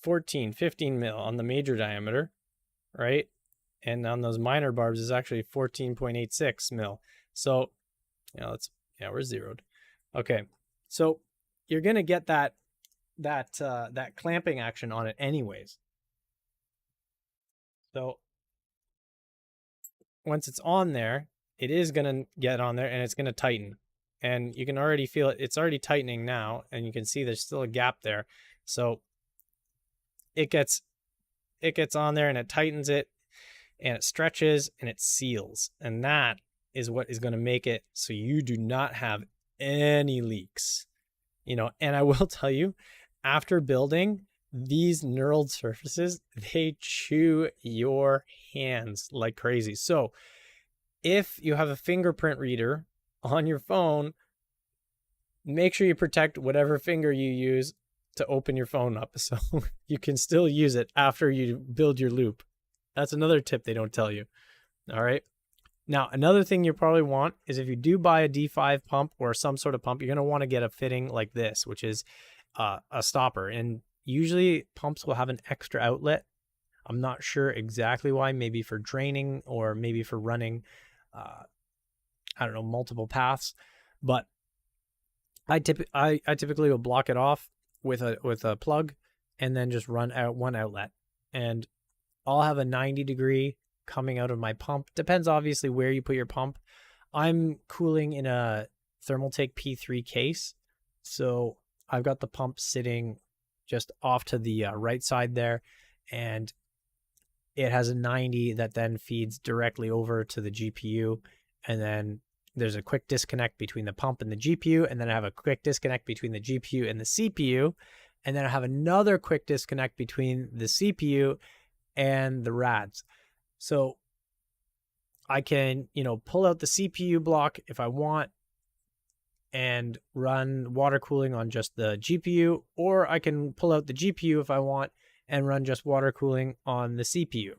14, 15 mil on the major diameter, right? And on those minor barbs is actually 14.86 mil. So, we're zeroed. Okay. So you're going to get that clamping action on it anyways. So once it's on there, it is going to get on there and it's going to tighten. And you can already feel it. It's already tightening now, and you can see there's still a gap there. So it gets on there and it tightens it, and it stretches and it seals. And that is what is going to make it so you do not have any leaks. And I will tell you, after building these knurled surfaces, they chew your hands like crazy. So if you have a fingerprint reader on your phone, make sure you protect whatever finger you use to open your phone up so you can still use it after you build your loop. That's another tip they don't tell you. All right. Now, another thing you probably want is, if you do buy a D5 pump or some sort of pump, you're going to want to get a fitting like this, which is a stopper. And usually pumps will have an extra outlet. I'm not sure exactly why, maybe for draining or maybe for running, multiple paths. But I typically will block it off with a plug and then just run out one outlet. And I'll have a 90-degree coming out of my pump. Depends obviously where you put your pump. I'm cooling in a Thermaltake P3 case, so I've got the pump sitting just off to the right side there, and it has a 90 that then feeds directly over to the GPU, and then there's a quick disconnect between the pump and the GPU, and then I have a quick disconnect between the GPU and the CPU, and then I have another quick disconnect between the CPU and the RADs. So I can, pull out the CPU block if I want and run water cooling on just the GPU, or I can pull out the GPU if I want and run just water cooling on the CPU.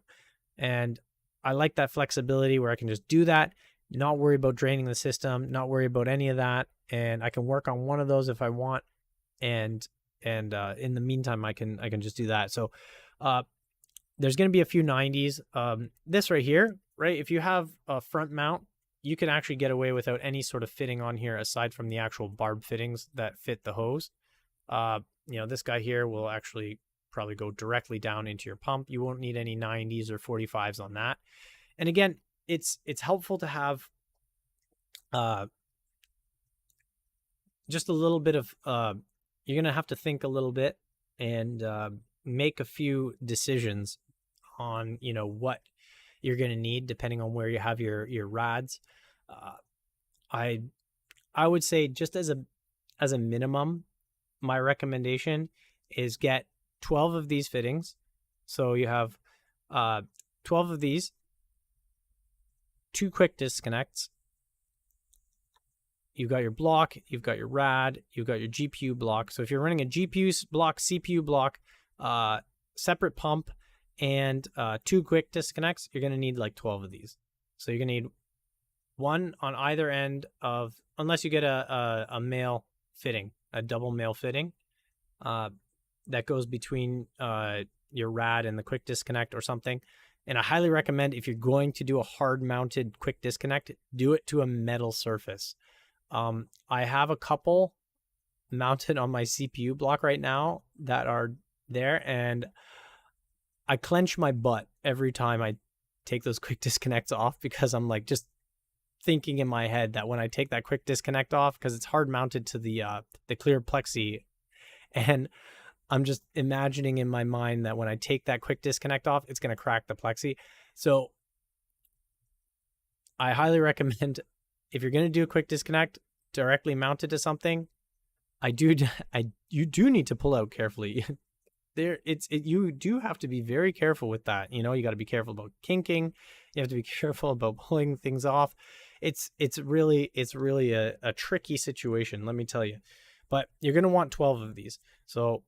And I like that flexibility where I can just do that, not worry about draining the system, not worry about any of that. And I can work on one of those if I want and in the meantime, I can just do that. So there's going to be a few 90s. This right here, right? If you have a front mount, you can actually get away without any sort of fitting on here aside from the actual barb fittings that fit the hose. This guy here will actually probably go directly down into your pump. You won't need any 90s or 45s on that. And again, it's helpful to have just a little bit of you're gonna have to think a little bit and make a few decisions on what you're gonna need depending on where you have your rads. I would say just as a minimum, my recommendation is get 12 of these fittings. So you have 12 of these, 2 quick disconnects. You've got your block, you've got your rad, you've got your GPU block. So if you're running a GPU block, CPU block, separate pump, and 2 quick disconnects, you're going to need like 12 of these. So you're going to need one on either end of, unless you get a male fitting, a double male fitting that goes between your rad and the quick disconnect or something. And I highly recommend, if you're going to do a hard mounted quick disconnect, do it to a metal surface. I have a couple mounted on my CPU block right now that are there, and I clench my butt every time I take those quick disconnects off, because I'm like just thinking in my head that when I take that quick disconnect off, because it's hard mounted to the clear plexi, and I'm just imagining in my mind that when I take that quick disconnect off, it's going to crack the plexi. So I highly recommend, if you're going to do a quick disconnect directly mounted to something, you do need to pull out carefully. You do have to be very careful with that. You got to be careful about kinking. You have to be careful about pulling things off. It's really a tricky situation, let me tell you. But you're going to want 12 of these. So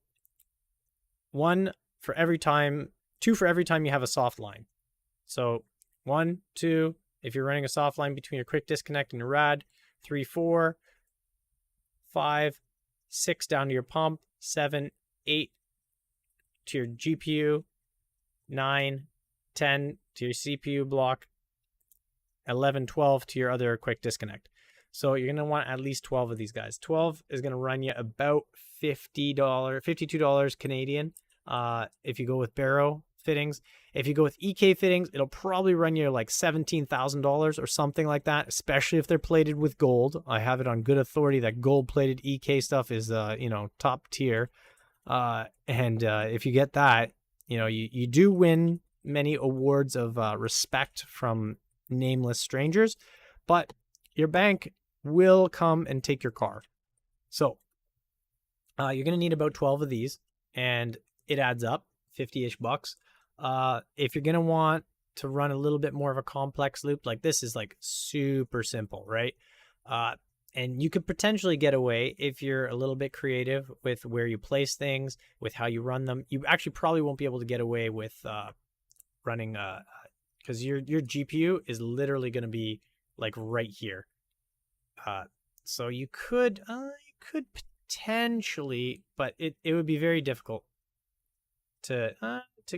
2 for every time you have a soft line. So 1, 2, if you're running a soft line between your quick disconnect and your rad, 3, 4, 5, 6 down to your pump, 7, 8 to your GPU, 9, 10 to your CPU block, 11, 12 to your other quick disconnect. So you're going to want at least 12 of these guys. 12 is going to run you about $52 Canadian if you go with Barrow fittings. If you go with EK fittings, it'll probably run you like $17,000 or something like that, especially if they're plated with gold. I have it on good authority that gold-plated EK stuff is, top tier. And if you get that, you do win many awards of respect from nameless strangers, but your bank will come and take your car. So you're going to need about 12 of these, and it adds up, 50-ish bucks. If you're going to want to run a little bit more of a complex loop, like this is like super simple, right? And you could potentially get away if you're a little bit creative with where you place things, with how you run them. You actually probably won't be able to get away with running, because your GPU is literally going to be like right here. So you could potentially, but it would be very difficult to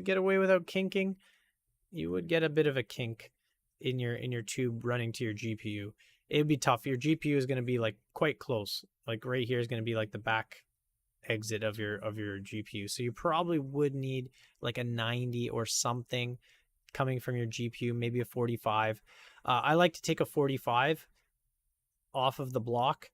get away without kinking. You would get a bit of a kink in your tube running to your GPU. It'd be tough. Your GPU is going to be like quite close. Like right here is going to be like the back exit of your GPU. So you probably would need like a 90 or something coming from your GPU, maybe a 45. I like to take a 45 off of the block,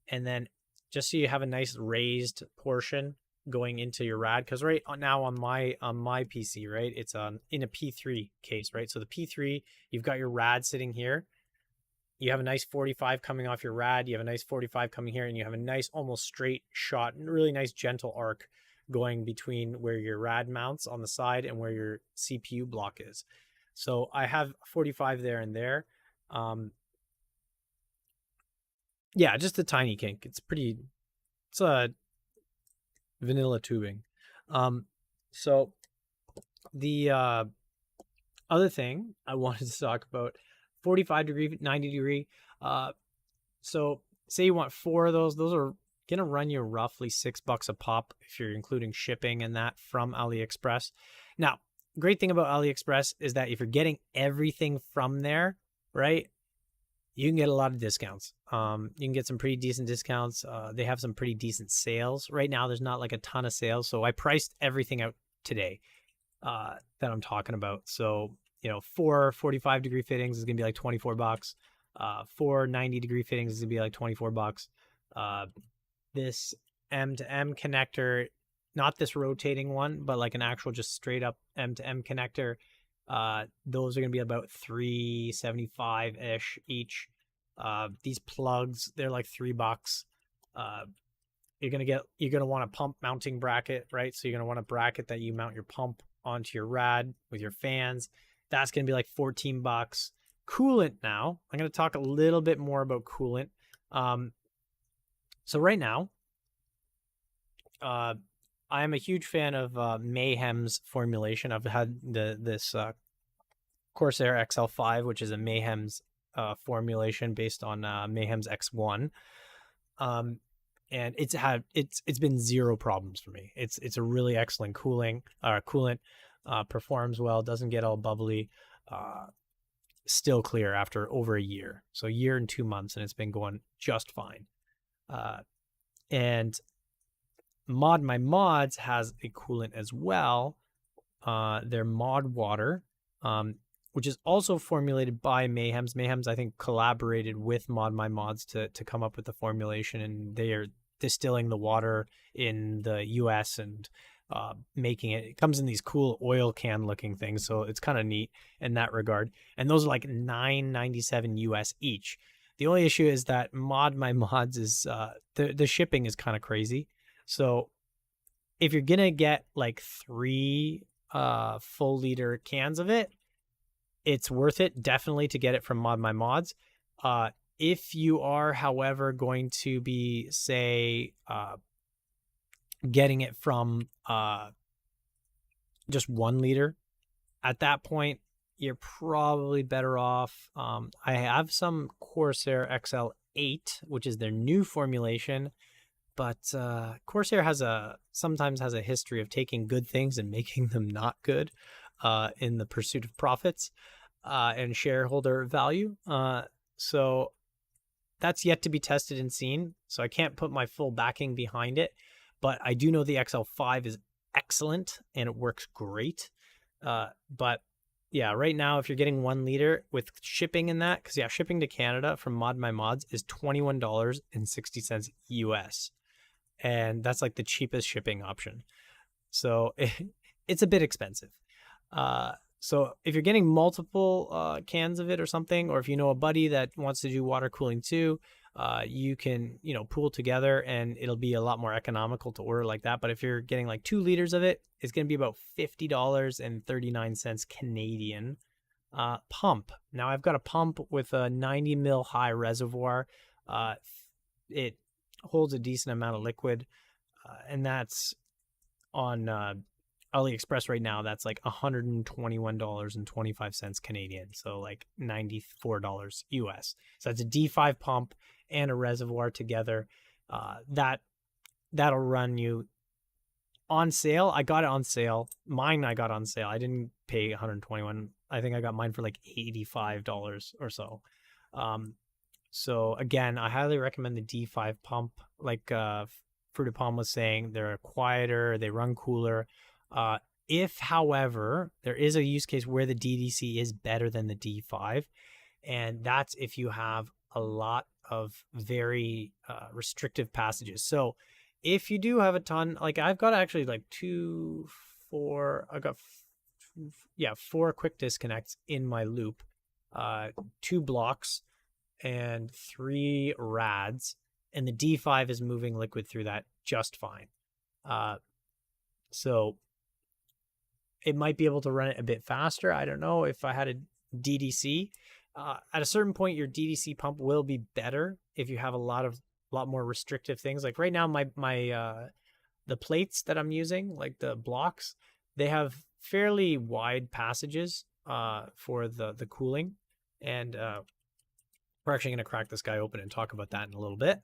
and then just so you have a nice raised portion going into your rad, because right now on my PC, right, it's in a P3 case, right? So the P3, you've got your rad sitting here. You have a nice 45 coming off your rad. You have a nice 45 coming here, and you have a nice almost straight shot, really nice gentle arc going between where your rad mounts on the side and where your CPU block is. So I have 45 there and there. Yeah, just a tiny kink. It's vanilla tubing. So the other thing I wanted to talk about, 45 degree, 90 degree. So say you want 4 of those. Those are going gonna run you roughly $6 a pop if you're including shipping and that from AliExpress. Now, great thing about AliExpress is that if you're getting everything from there, right, you can get a lot of discounts. You can get some pretty decent discounts. They have some pretty decent sales. Right now, there's not like a ton of sales. So I priced everything out today that I'm talking about. So, 4 45-degree fittings is going to be like $24. 4 90-degree fittings is going to be like $24. This M2M connector, not this rotating one, but like an actual just straight up M2M connector, those are going to be about $3.75-ish each. These plugs, they're like $3. You're going to want a pump mounting bracket, right? So you're going to want a bracket that you mount your pump onto your rad with your fans. That's going to be like $14. Coolant now. I'm going to talk a little bit more about coolant. So right now, I am a huge fan of Mayhem's formulation. I've had this Corsair XL5, which is a Mayhem's formulation based on Mayhem's X1, and it's been zero problems for me. It's a really excellent coolant. Performs well, doesn't get all bubbly, still clear after over a year. So a year and 2 months, and it's been going just fine. And My Mods has a coolant as well. Their Mod Water, which is also formulated by Mayhem's. Mayhem's, I think, collaborated with My Mods to come up with the formulation, and they are distilling the water in the US and making it. It comes in these cool oil can looking things, so it's kind of neat in that regard. And those are like $9.97 US each. The only issue is that My Mods is the shipping is kind of crazy. So if you're gonna get like 3 full liter cans of it, it's worth it definitely to get it from My Mods. If you are, however, going to be, say, getting it from just 1 liter, at that point, you're probably better off. I have some Corsair XL8, which is their new formulation, but Corsair sometimes has a history of taking good things and making them not good in the pursuit of profits and shareholder value. So that's yet to be tested and seen. So I can't put my full backing behind it, but I do know the XL5 is excellent and it works great. But yeah, right now, if you're getting 1 liter with shipping in that, because shipping to Canada from My Mods is $21.60 US. And that's like the cheapest shipping option. So it's a bit expensive. So if you're getting multiple cans of it or something, or if you know a buddy that wants to do water cooling too, you can, pool together and it'll be a lot more economical to order like that. But if you're getting like 2 liters of it, it's going to be about $50.39 Canadian pump. Now I've got a pump with a 90 mil high reservoir. It holds a decent amount of liquid, and that's on AliExpress right now. That's like $121.25 Canadian, so like $94 US. So that's a D5 pump and a reservoir together. That'll run you on sale. I got it on sale. Mine I got on sale. I didn't pay $121. I think I got mine for like $85 or so. So again, I highly recommend the D5 pump. Like Fruit of Palm was saying, they're quieter, they run cooler. If, however, there is a use case where the DDC is better than the D5, and that's if you have a lot of very restrictive passages. So if you do have a ton, like I've got actually like 4 quick disconnects in my loop, 2 blocks and 3 rads, and the D5 is moving liquid through that just fine. So it might be able to run it a bit faster. I don't know if I had a DDC. At a certain point, your DDC pump will be better if you have a lot more restrictive things. Like right now, the plates that I'm using, like the blocks, they have fairly wide passages for the cooling, and we're actually going to crack this guy open and talk about that in a little bit.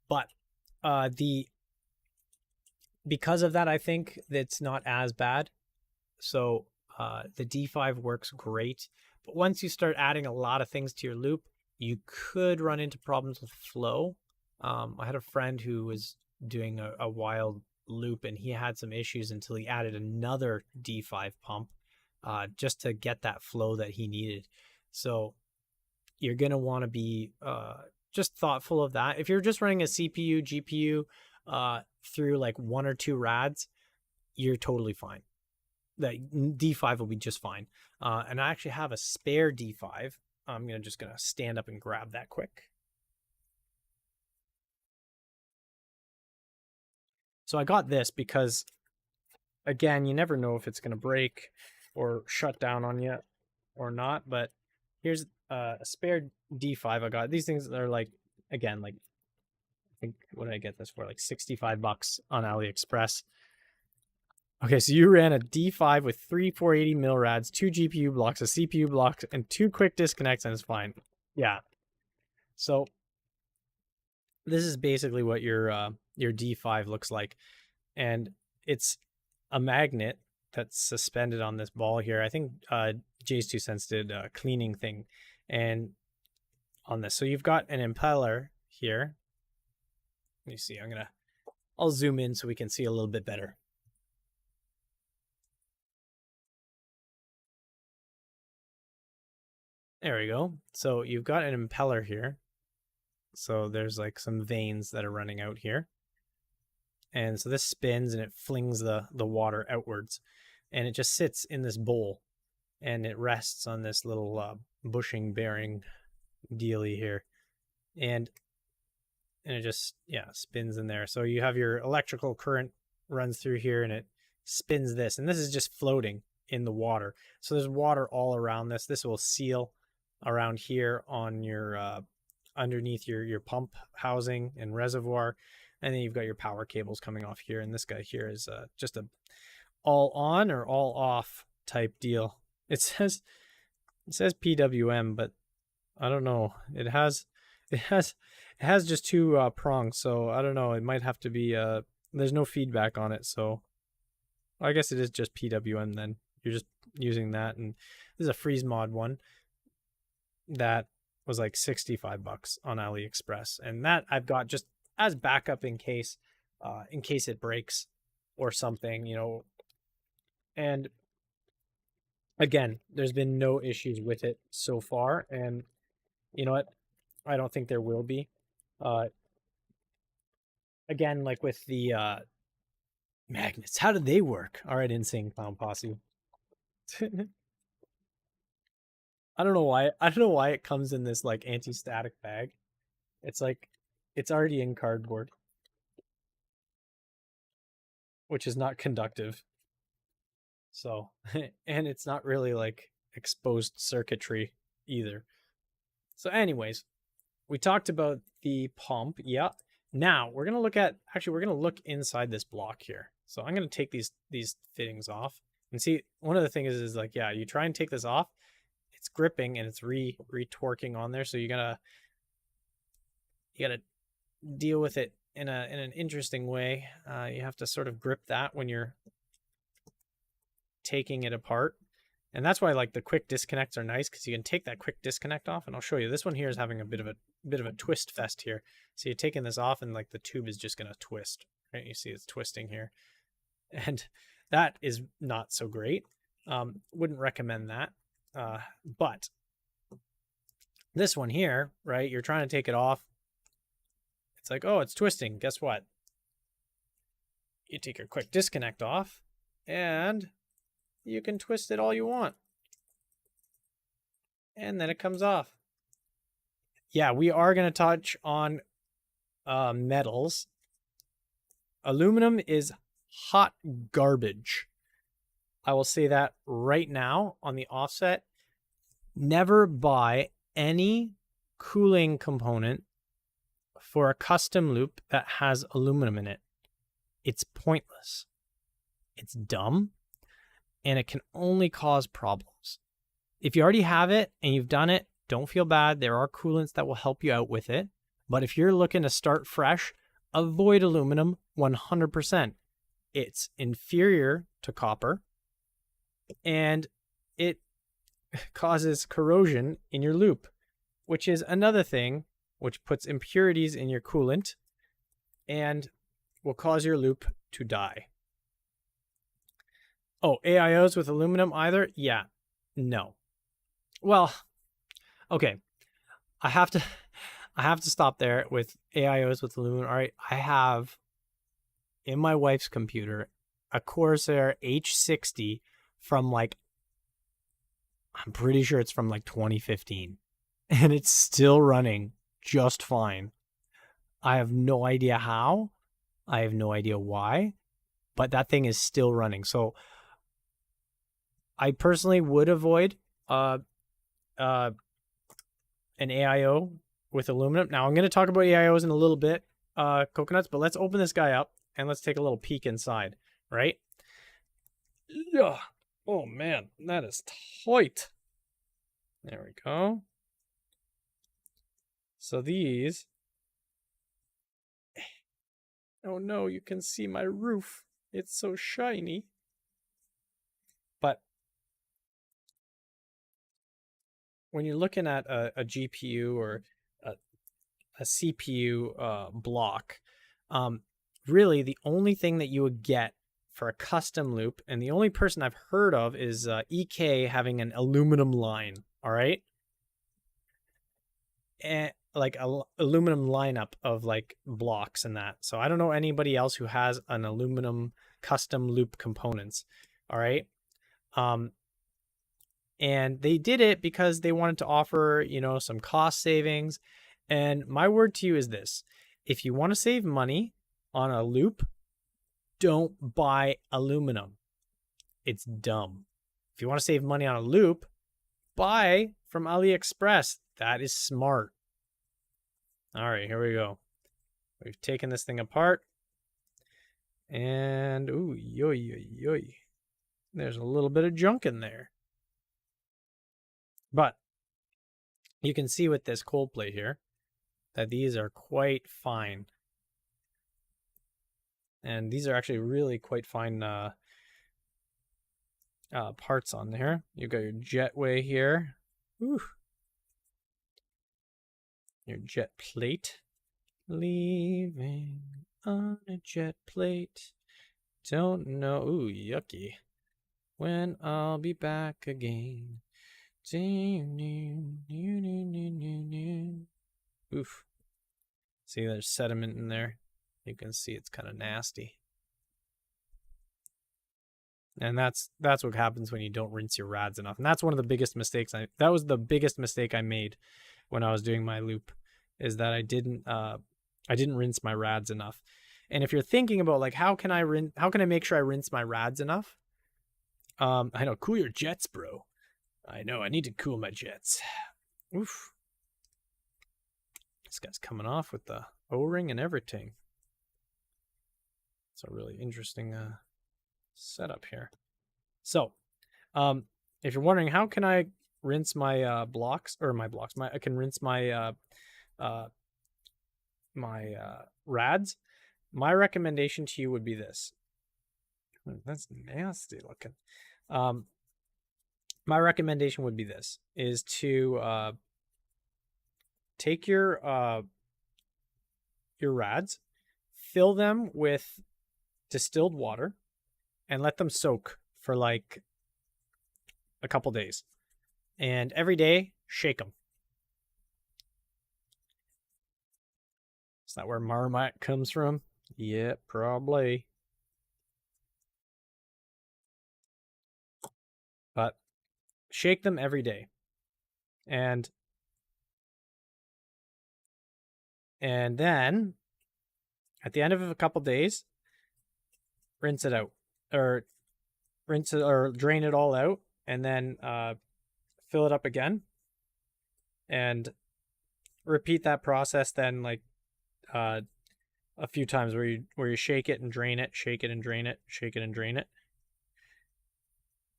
But Because of that, I think that's not as bad. So the D5 works great. But once you start adding a lot of things to your loop, you could run into problems with flow. I had a friend who was doing a wild loop, and he had some issues until he added another D5 pump just to get that flow that he needed. So you're going to want to be just thoughtful of that. If you're just running a CPU, GPU through like 1 or 2 rads, you're totally fine. That D5 will be just fine. And I actually have a spare D5. I'm just gonna stand up and grab that quick. So I got this because, again, you never know if it's gonna break or shut down on you or not. But here's a spare D5 I got. These things are like, again, like, I think, what did I get this for? Like $65 on AliExpress. Okay, so you ran a D5 with 3 480 mil rads, 2 GPU blocks, a CPU block, and 2 quick disconnects, and it's fine. Yeah. So this is basically what your D5 looks like, and it's a magnet that's suspended on this ball here. I think Jay's 2 Cents did a cleaning thing, and on this, so you've got an impeller here. Let me see. I'll zoom in so we can see a little bit better. There we go. So you've got an impeller here. So there's like some veins that are running out here. And so this spins and it flings the water outwards. And it just sits in this bowl. And it rests on this little bushing bearing dealy here. And it just, yeah, spins in there. So you have your electrical current runs through here and it spins this. And this is just floating in the water. So there's water all around this. This will seal around here on your underneath your pump housing and reservoir, and then you've got your power cables coming off here, and this guy here is just a all on or all off type deal. It says PWM, but I don't know. It has just 2 prongs, so I don't know. It might have to be there's no feedback on it, so I guess it is just PWM then. You're just using that, and this is a freeze mod one that was like $65 on AliExpress, and that I've got just as backup in case it breaks or something, you know. And again, there's been no issues with it so far, and you know what, I don't think there will be. Again, like with the magnets, how do they work? All right, Insane Clown Posse. I don't know why it comes in this like anti-static bag. It's like it's already in cardboard, which is not conductive. So, and it's not really like exposed circuitry either. So anyways, we talked about the pump. Yeah. Now we're going to look inside this block here. So I'm going to take these fittings off and see. One of the things is like, yeah, you try and take this off, it's gripping and it's re-torquing on there. So you gotta deal with it in an interesting way. You have to sort of grip that when you're taking it apart. And that's why like the quick disconnects are nice, because you can take that quick disconnect off, and I'll show you. This one here is having a bit of a twist fest here. So you're taking this off and like the tube is just gonna twist, right? You see it's twisting here. And that is not so great. Wouldn't recommend that. But this one here, right? You're trying to take it off. It's like, oh, it's twisting. Guess what? You take your quick disconnect off and you can twist it all you want. And then it comes off. Yeah, we are going to touch on metals. Aluminum is hot garbage. I will say that right now on the offset. Never buy any cooling component for a custom loop that has aluminum in it. It's pointless. It's dumb, and it can only cause problems. If you already have it and you've done it, don't feel bad. There are coolants that will help you out with it. But if you're looking to start fresh, avoid aluminum 100%. It's inferior to copper, and it causes corrosion in your loop, which is another thing which puts impurities in your coolant and will cause your loop to die. Oh, AIOs with aluminum either? Yeah. No. Well, okay. I have to stop there with AIOs with aluminum. All right, I have in my wife's computer a Corsair H60 from like, I'm pretty sure it's from like 2015, and it's still running just fine. I have no idea how. I have no idea why, but that thing is still running. So I personally would avoid an AIO with aluminum. Now I'm going to talk about AIOs in a little bit, coconuts, but let's open this guy up and let's take a little peek inside, right? Yeah. Oh man, that is tight. There we go. So these, oh no, you can see my roof. It's so shiny. But when you're looking at a GPU or a CPU block, really the only thing that you would get for a custom loop, and the only person I've heard of is EK having an aluminum line, all right? And like a aluminum lineup of like blocks and that. So I don't know anybody else who has an aluminum custom loop components, all right? And they did it because they wanted to offer, you know, some cost savings. And my word to you is this: if you want to save money on a loop, don't buy aluminum. It's dumb. If you want to save money on a loop, buy from AliExpress. That is smart. All right, here we go. We've taken this thing apart. And, ooh, yoy, yoy, yoy. There's a little bit of junk in there. But you can see with this cold plate here that these are quite fine. And these are actually really quite fine parts on there. You've got your jetway here. Ooh. Your jet plate. Leaving on a jet plate. Don't know. Ooh, yucky. When I'll be back again. Oof. See, there's sediment in there. You can see it's kind of nasty. And that's what happens when you don't rinse your rads enough. And that's one of the biggest mistakes. That was the biggest mistake I made when I was doing my loop, is that I didn't rinse my rads enough. And if you're thinking about like how can I make sure I rinse my rads enough? I know, cool your jets, bro. I know, I need to cool my jets. Oof. This guy's coming off with the O-ring and everything. It's a really interesting setup here. So, if you're wondering how can I rinse my I can rinse my rads. My recommendation to you would be this. That's nasty looking. My recommendation would be this: is to take your rads, fill them with distilled water, and let them soak for like a couple days. And every day, shake them. Is that where Marmite comes from? Yeah, probably. But shake them every day. And then at the end of a couple days, rinse it out, or drain it all out, and then fill it up again, and repeat that process then like a few times where you shake it and drain it, shake it and drain it, shake it and drain it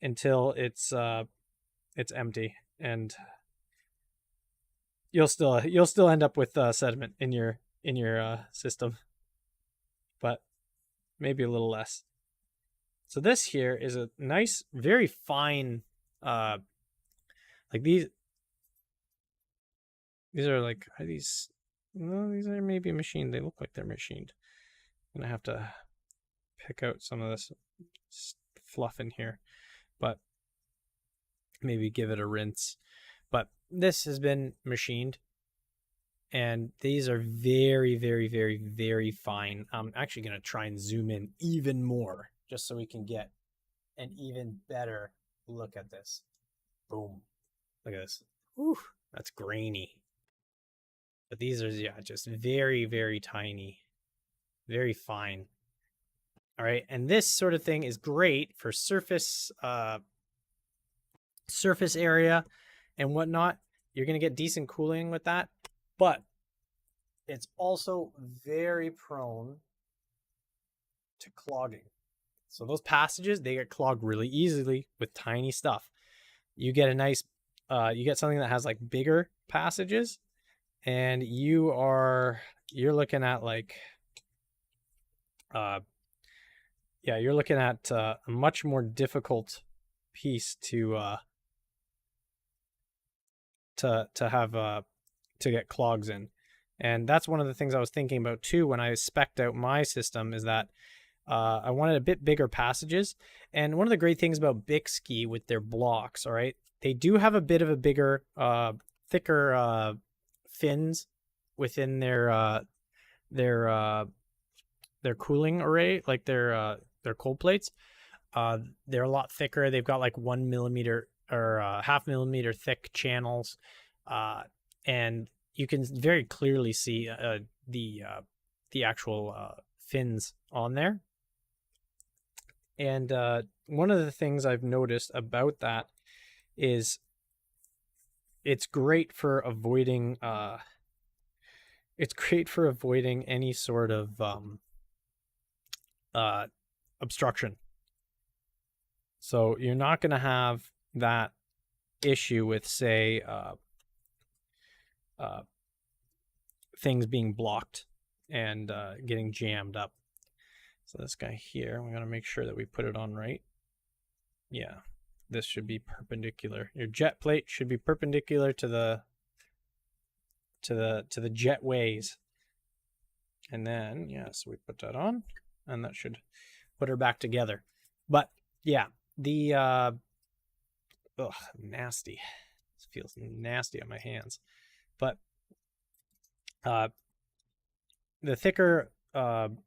until it's empty, and you'll still end up with sediment in your system. maybe a little less. So this here is a nice, very fine, like these are like, are these, no, these are maybe machined. They look like they're machined. I'm gonna have to pick out some of this fluff in here, but maybe give it a rinse. But this has been machined, and these are very, very, very, very fine. I'm actually gonna try and zoom in even more just so we can get an even better look at this. Boom. Look at this. Whew, that's grainy. But these are, yeah, just very, very tiny, very fine. All right, and this sort of thing is great for surface area and whatnot. You're gonna get decent cooling with that, but it's also very prone to clogging. So those passages, they get clogged really easily with tiny stuff. You get a nice, you get something that has like bigger passages, and you're looking at like, yeah, you're looking at a much more difficult piece to have to get clogs in. And that's one of the things I was thinking about too when I spec'd out my system, is that I wanted a bit bigger passages. And one of the great things about Bixby with their blocks, all right, they do have a bit of a bigger, thicker fins within their cooling array, like their cold plates. They're a lot thicker. They've got like 1 millimeter or half millimeter thick channels, and you can very clearly see the actual fins on there. And one of the things I've noticed about that is it's great for avoiding any sort of obstruction. So you're not going to have that issue with, say, things being blocked and getting jammed up. So this guy here, we're going to make sure that we put it on right. Yeah, this should be perpendicular. Your jet plate should be perpendicular to the jet ways. And then, yeah, so we put that on, and that should put her back together. But yeah, the nasty. This feels nasty on my hands. But the thicker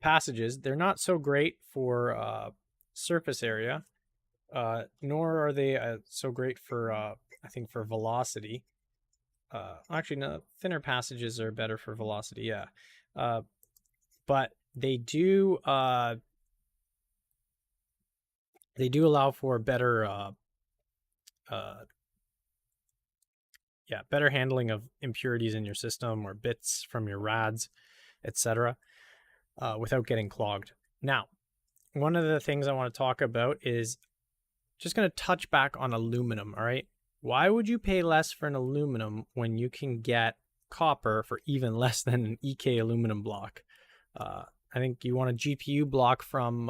passages, they're not so great for surface area, nor are they so great for I think for velocity. Actually, no, thinner passages are better for velocity. Yeah, but they do allow for better better handling of impurities in your system or bits from your rads, etc., without getting clogged. Now, one of the things I want to talk about is just going to touch back on aluminum. All right, why would you pay less for an aluminum when you can get copper for even less than an EK aluminum block? I think you want a GPU block from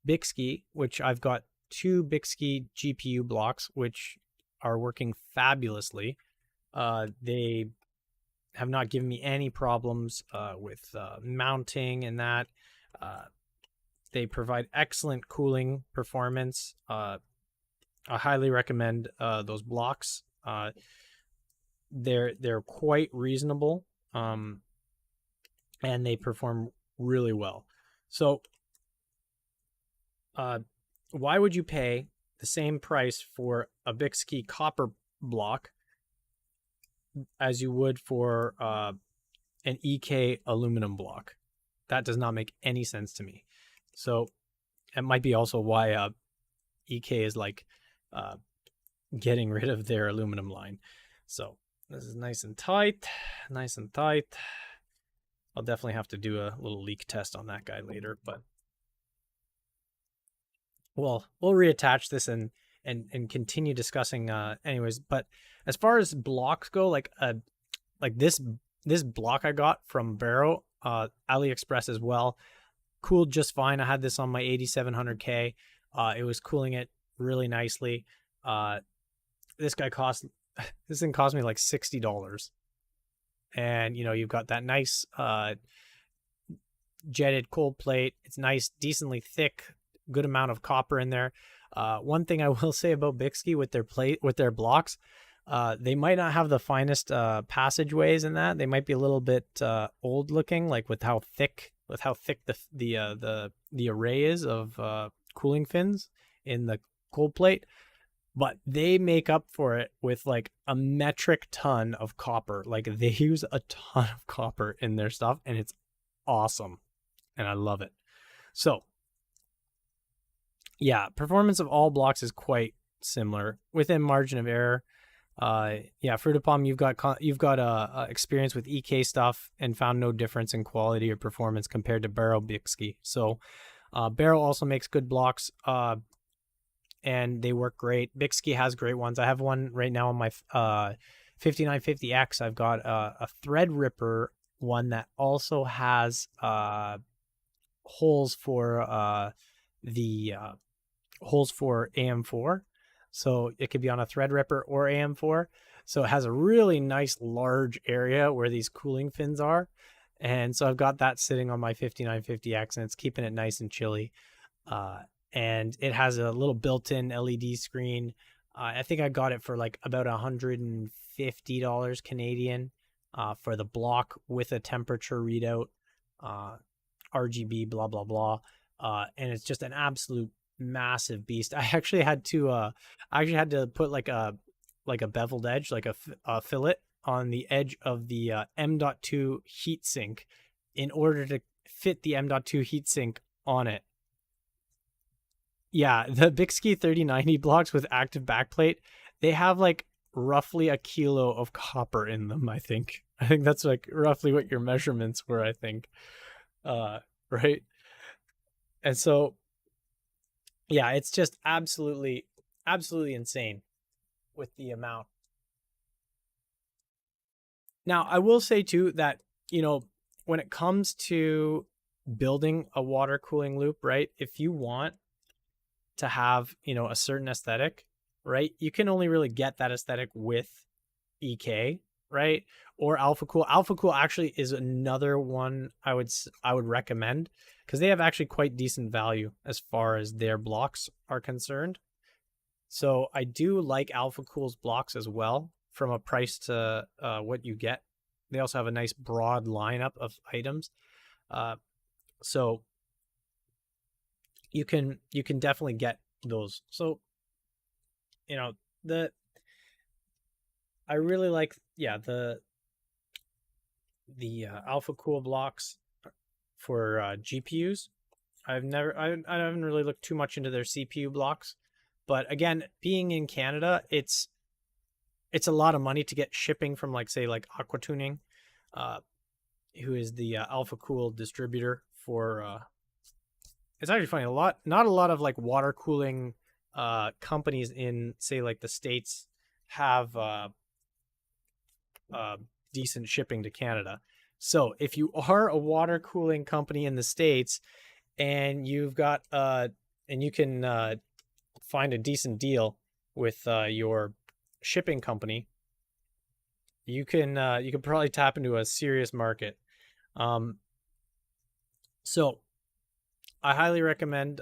Bixby, which I've got 2 Bixby GPU blocks, which are working fabulously. They have not given me any problems with mounting and that. They provide excellent cooling performance. I highly recommend those blocks. They're quite reasonable, and they perform really well. So why would you pay the same price for a Bixby copper block as you would for an EK aluminum block? That does not make any sense to me. So it might be also why EK is like getting rid of their aluminum line. So this is nice and tight, nice and tight. I'll definitely have to do a little leak test on that guy later, but we'll reattach this and continue discussing anyways. But as far as blocks go, like this block I got from Barrow, AliExpress as well, cooled just fine. I had this on my 8700K. It was cooling it really nicely. This thing cost me like $60. And you've got that nice jetted cold plate. It's nice, decently thick, good amount of copper in there. One thing I will say about Bixby with their blocks, they might not have the finest passageways in that. They might be a little bit old looking, like with how thick the array is of cooling fins in the cold plate. But they make up for it with like a metric ton of copper. Like they use a ton of copper in their stuff, and it's awesome. And I love it. So yeah, performance of all blocks is quite similar within margin of error. Fruitapalm, you've got experience with EK stuff and found no difference in quality or performance compared to Barrow Bixby. So Barrow also makes good blocks, and they work great. Bixby has great ones. I have one right now on my 5950X. I've got a Threadripper one that also has holes for holes for AM4. So it could be on a Threadripper or AM4. So it has a really nice large area where these cooling fins are. And so I've got that sitting on my 5950X, and it's keeping it nice and chilly. And it has a little built-in LED screen. I think I got it for like about $150 Canadian for the block with a temperature readout, RGB, blah, blah, blah. And it's just an absolute massive beast. I actually had to put like a beveled edge, like a fillet on the edge of the M.2 heatsink in order to fit the M.2 heatsink on it. Yeah, the Bixby 3090 blocks with active backplate, they have like roughly a kilo of copper in them, I think. I think that's like roughly what your measurements were, I think. Right? And so, yeah, it's just absolutely insane with the amount. Now, I will say too that, when it comes to building a water cooling loop, right? If you want to have, a certain aesthetic, right? You can only really get that aesthetic with EK, right? Or Alpha Cool. Alpha Cool actually is another one I would recommend, because they have actually quite decent value as far as their blocks are concerned. So I do like Alpha Cool's blocks as well from a price to what you get. They also have a nice broad lineup of items. So you can definitely get those. So, I really like, the Alpha Cool blocks for GPUs. I haven't really looked too much into their CPU blocks, but again, being in Canada, it's a lot of money to get shipping from like Aqua Tuning, who is the Alpha Cool distributor for. It's actually funny. Not a lot of like water cooling companies in say like the States have decent shipping to Canada. So if you are a water cooling company in the States and you've got and you can find a decent deal with your shipping company, you can probably tap into a serious market. So I highly recommend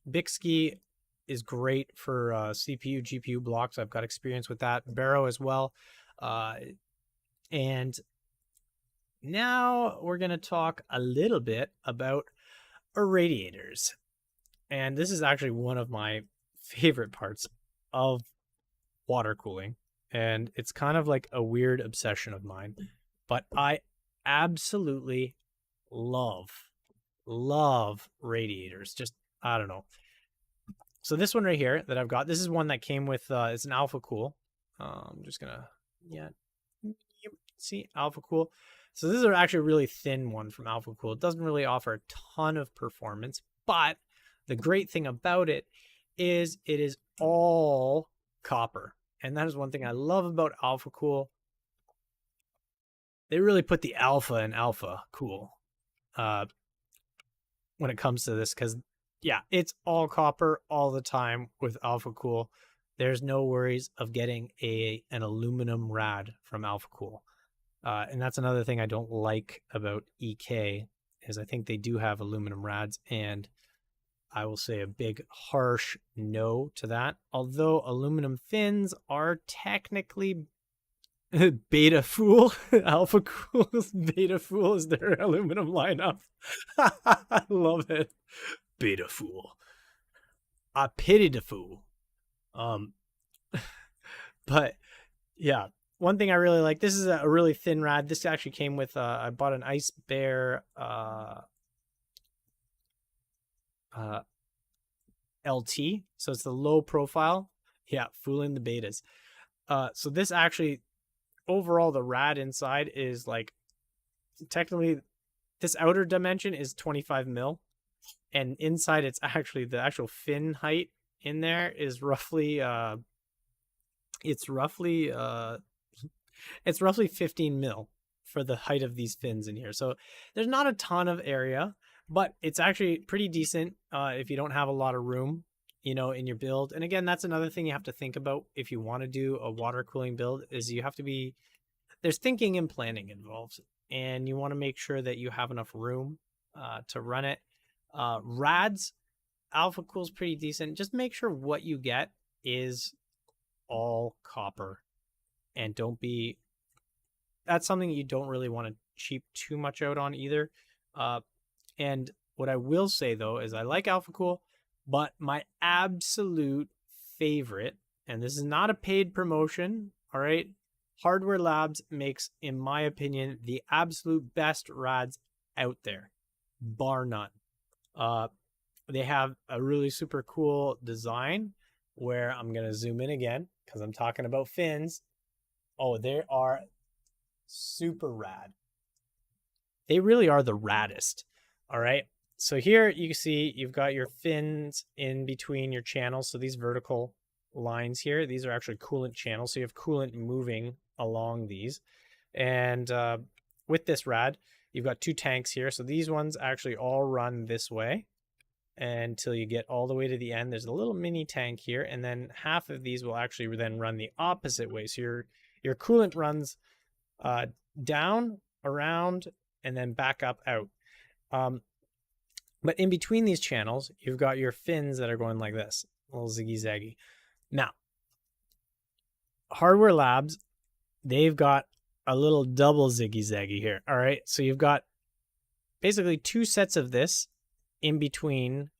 Bixby is great for CPU, GPU blocks. I've got experience with that. Barrow as well. And now we're going to talk a little bit about irradiators. And this is actually one of my favorite parts of water cooling. And it's kind of like a weird obsession of mine. But I absolutely love radiators. Just, I don't know. So this one right here that I've got, this is one that came with, it's an Alpha Cool. I'm just going to, see Alpha Cool. So this is actually a really thin one from Alpha Cool. It doesn't really offer a ton of performance, but the great thing about it is all copper. And that is one thing I love about Alpha Cool. They really put the alpha in Alpha Cool. when it comes to this, because yeah, it's all copper all the time with AlphaCool. There's no worries of getting an aluminum rad from AlphaCool. And that's another thing I don't like about EK, is I think they do have aluminum rads, and I will say a big harsh no to that. Although aluminum fins are technically Beta Fool. AlphaCool's Beta Fool is their aluminum lineup. I love it. Beta Fool. I pity the fool. But yeah, one thing I really like, this is a really thin rad. This actually came with, I bought an Ice Bear LT. So it's the low profile. Yeah, fooling the betas. So this actually, overall, the rad inside is like, technically, this outer dimension is 25 mil. And inside, it's actually, the actual fin height in there is roughly, it's roughly 15 mil for the height of these fins in here. So there's not a ton of area, but it's actually pretty decent if you don't have a lot of room, you know, in your build. And again, that's another thing you have to think about if you want to do a water cooling build, is you have to be, there's thinking and planning involved, and you want to make sure that you have enough room to run it. Rads, AlphaCool's pretty decent. Just make sure what you get is all copper, and don't be, that's something you don't really want to cheap too much out on either. And what I will say though is I like AlphaCool, but my absolute favorite, and this is not a paid promotion, all right, Hardware Labs makes, in my opinion, the absolute best rads out there, bar none. They have a really super cool design where I'm going to zoom in again because I'm talking about fins. Oh, they are super rad. They really are the raddest. All right. So here you can see you've got your fins in between your channels. So these vertical lines here, these are actually coolant channels. So you have coolant moving along these. And with this rad, you've got two tanks here. So these ones actually all run this way until you get all the way to the end. There's a little mini tank here, and then half of these will actually then run the opposite way. So your coolant runs down, around, and then back up out. But in between these channels, you've got your fins that are going like this, a little ziggy-zaggy. Now, Hardware Labs, they've got a little double ziggy-zaggy here. All right, so you've got basically two sets of this in between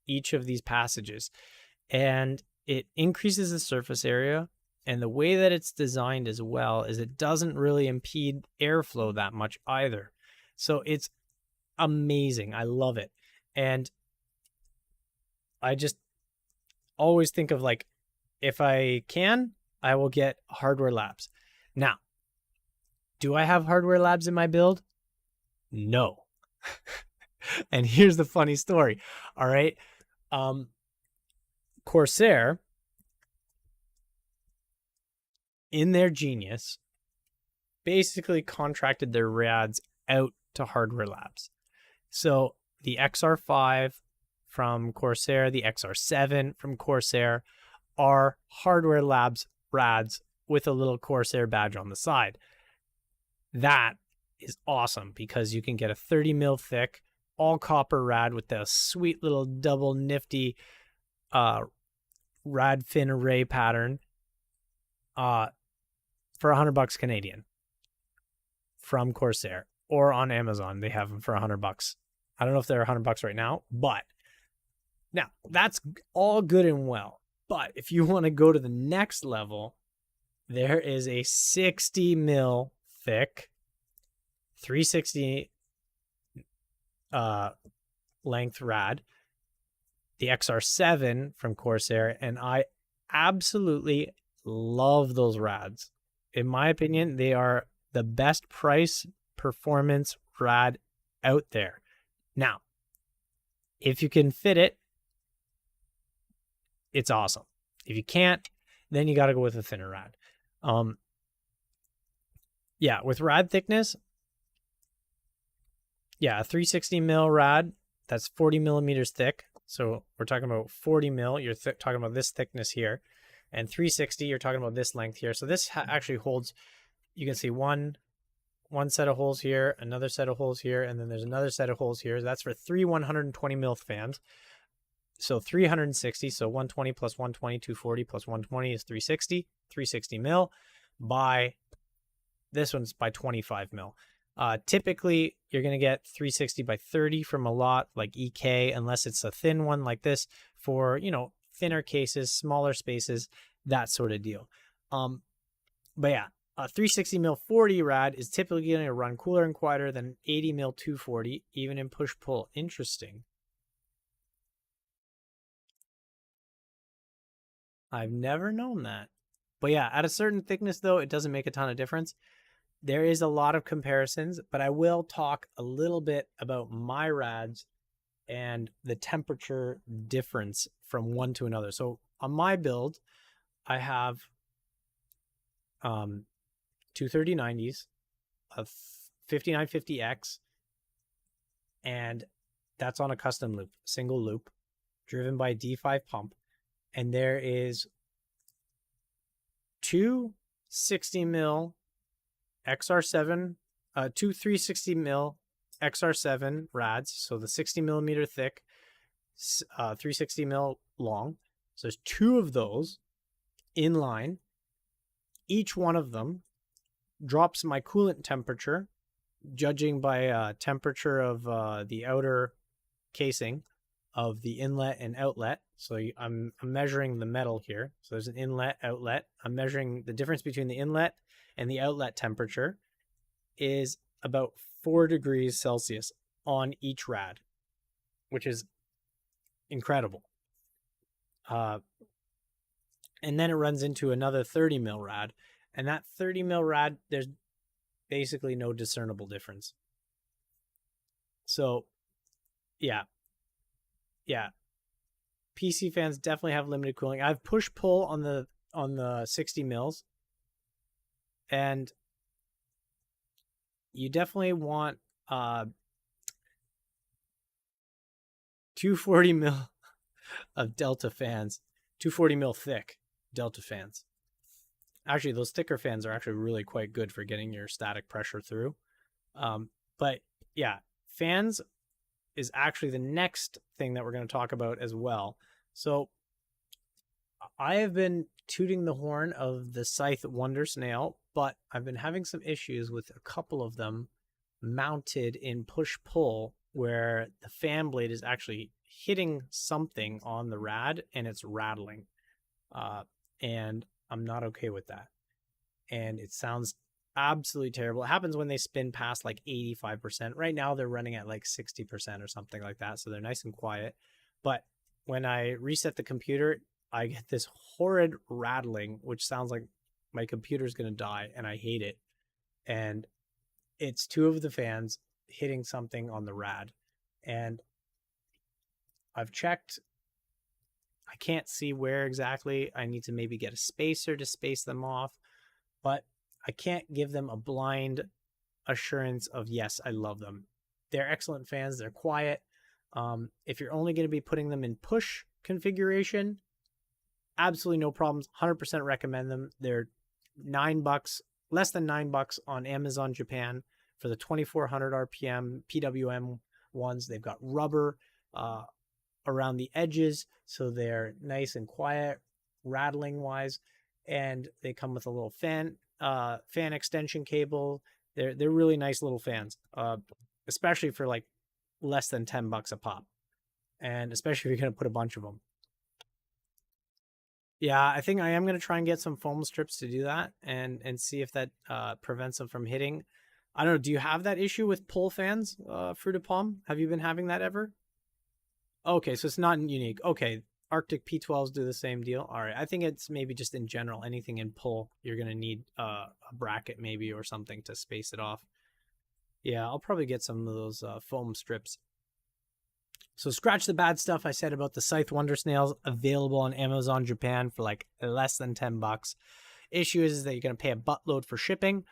each of these passages, and it increases the surface area. And the way that it's designed as well is it doesn't really impede airflow that much either. So it's amazing. I love it. And I just always think of, like, if I can, I will get Hardware Labs. Now, do I have Hardware Labs in my build? No. And here's the funny story. All right. Corsair, in their genius, basically contracted their rads out to Hardware Labs. So the XR5 from Corsair, the XR7 from Corsair are Hardware Labs rads with a little Corsair badge on the side. That is awesome because you can get a 30 mil thick, all copper rad with the sweet little double nifty rad fin array pattern for $100 Canadian from Corsair, or on Amazon. They have them for $100. I don't know if they're $100 right now, but now that's all good and well. But if you want to go to the next level, there is a 60 mil thick 360 length rad, the XR7 from Corsair, and I absolutely love those rads. In my opinion, they are the best price performance rad out there. Now, if you can fit it, it's awesome. If you can't, then you got to go with a thinner rad. Yeah, with rad thickness, yeah, a 360 mil rad that's 40 millimeters thick. So we're talking about 40 mil. You're talking about this thickness here. And 360, you're talking about this length here. So this actually holds, you can see one set of holes here, another set of holes here, and then there's another set of holes here. That's for 3 120 mil fans. So 360, so 120 plus 120, 240 plus 120 is 360 mil. By this one's by 25 mil. Typically, you're going to get 360 by 30 from a lot like EK, unless it's a thin one like this for, you know, thinner cases, smaller spaces, that sort of deal. But yeah, a 360 mil 40 rad is typically going to run cooler and quieter than 80 mil 240, even in push-pull. Interesting. I've never known that. But yeah, at a certain thickness, though, it doesn't make a ton of difference. There is a lot of comparisons, but I will talk a little bit about my rads and the temperature difference from one to another. So on my build, I have 2 3090s, a 5950X, and that's on a custom loop, single loop, driven by a D5 pump. And there is 2 60 mil XR7, 2 360 mil XR7 rads, so the 60 millimeter thick, 360 mil long. So there's 2 of those in line. Each one of them drops my coolant temperature, judging by temperature of the outer casing of the inlet and outlet. So I'm measuring the metal here. So there's an inlet, outlet. I'm measuring the difference between the inlet and the outlet temperature is about 4 degrees Celsius on each rad, which is incredible. And then it runs into another 30 mil rad. And that 30 mil rad, there's basically no discernible difference. So, yeah. PC fans definitely have limited cooling. I've push-pull on the 60 mils. And you definitely want 240 mil of Delta fans, 240 mil thick Delta fans. Actually, those thicker fans are actually really quite good for getting your static pressure through. But yeah, fans is actually the next thing that we're going to talk about as well. So I have been tooting the horn of the Scythe Wonder Snail, but I've been having some issues with a couple of them mounted in push-pull where the fan blade is actually hitting something on the rad and it's rattling. And I'm not okay with that. And it sounds absolutely terrible. It happens when they spin past like 85%. Right now they're running at like 60% or something like that. So they're nice and quiet. But when I reset the computer, I get this horrid rattling, which sounds like my computer's going to die, and I hate it. And it's 2 of the fans hitting something on the rad. And I've checked. I can't see where exactly. I need to maybe get a spacer to space them off. But I can't give them a blind assurance of, yes, I love them. They're excellent fans. They're quiet. If you're only going to be putting them in push configuration, absolutely no problems. 100% recommend them. They're $9, less than $9 on Amazon Japan for the 2400 RPM PWM ones. They've got rubber around the edges, so they're nice and quiet, rattling wise, and they come with a little fan extension cable. They're really nice little fans, especially for like less than $10 a pop, and especially if you're going to put a bunch of them. Yeah, I think I am going to try and get some foam strips to do that and see if that prevents them from hitting. I don't know. Do you have that issue with pull fans, Fruit of Palm? Have you been having that ever? Okay, so it's not unique. Okay, Arctic P12s do the same deal. All right, I think it's maybe just in general, anything in pull, you're going to need a bracket maybe or something to space it off. Yeah, I'll probably get some of those foam strips. So scratch the bad stuff I said about the Scythe Wonder Snails, available on Amazon Japan for like less than $10. Issue is that you're going to pay a buttload for shipping.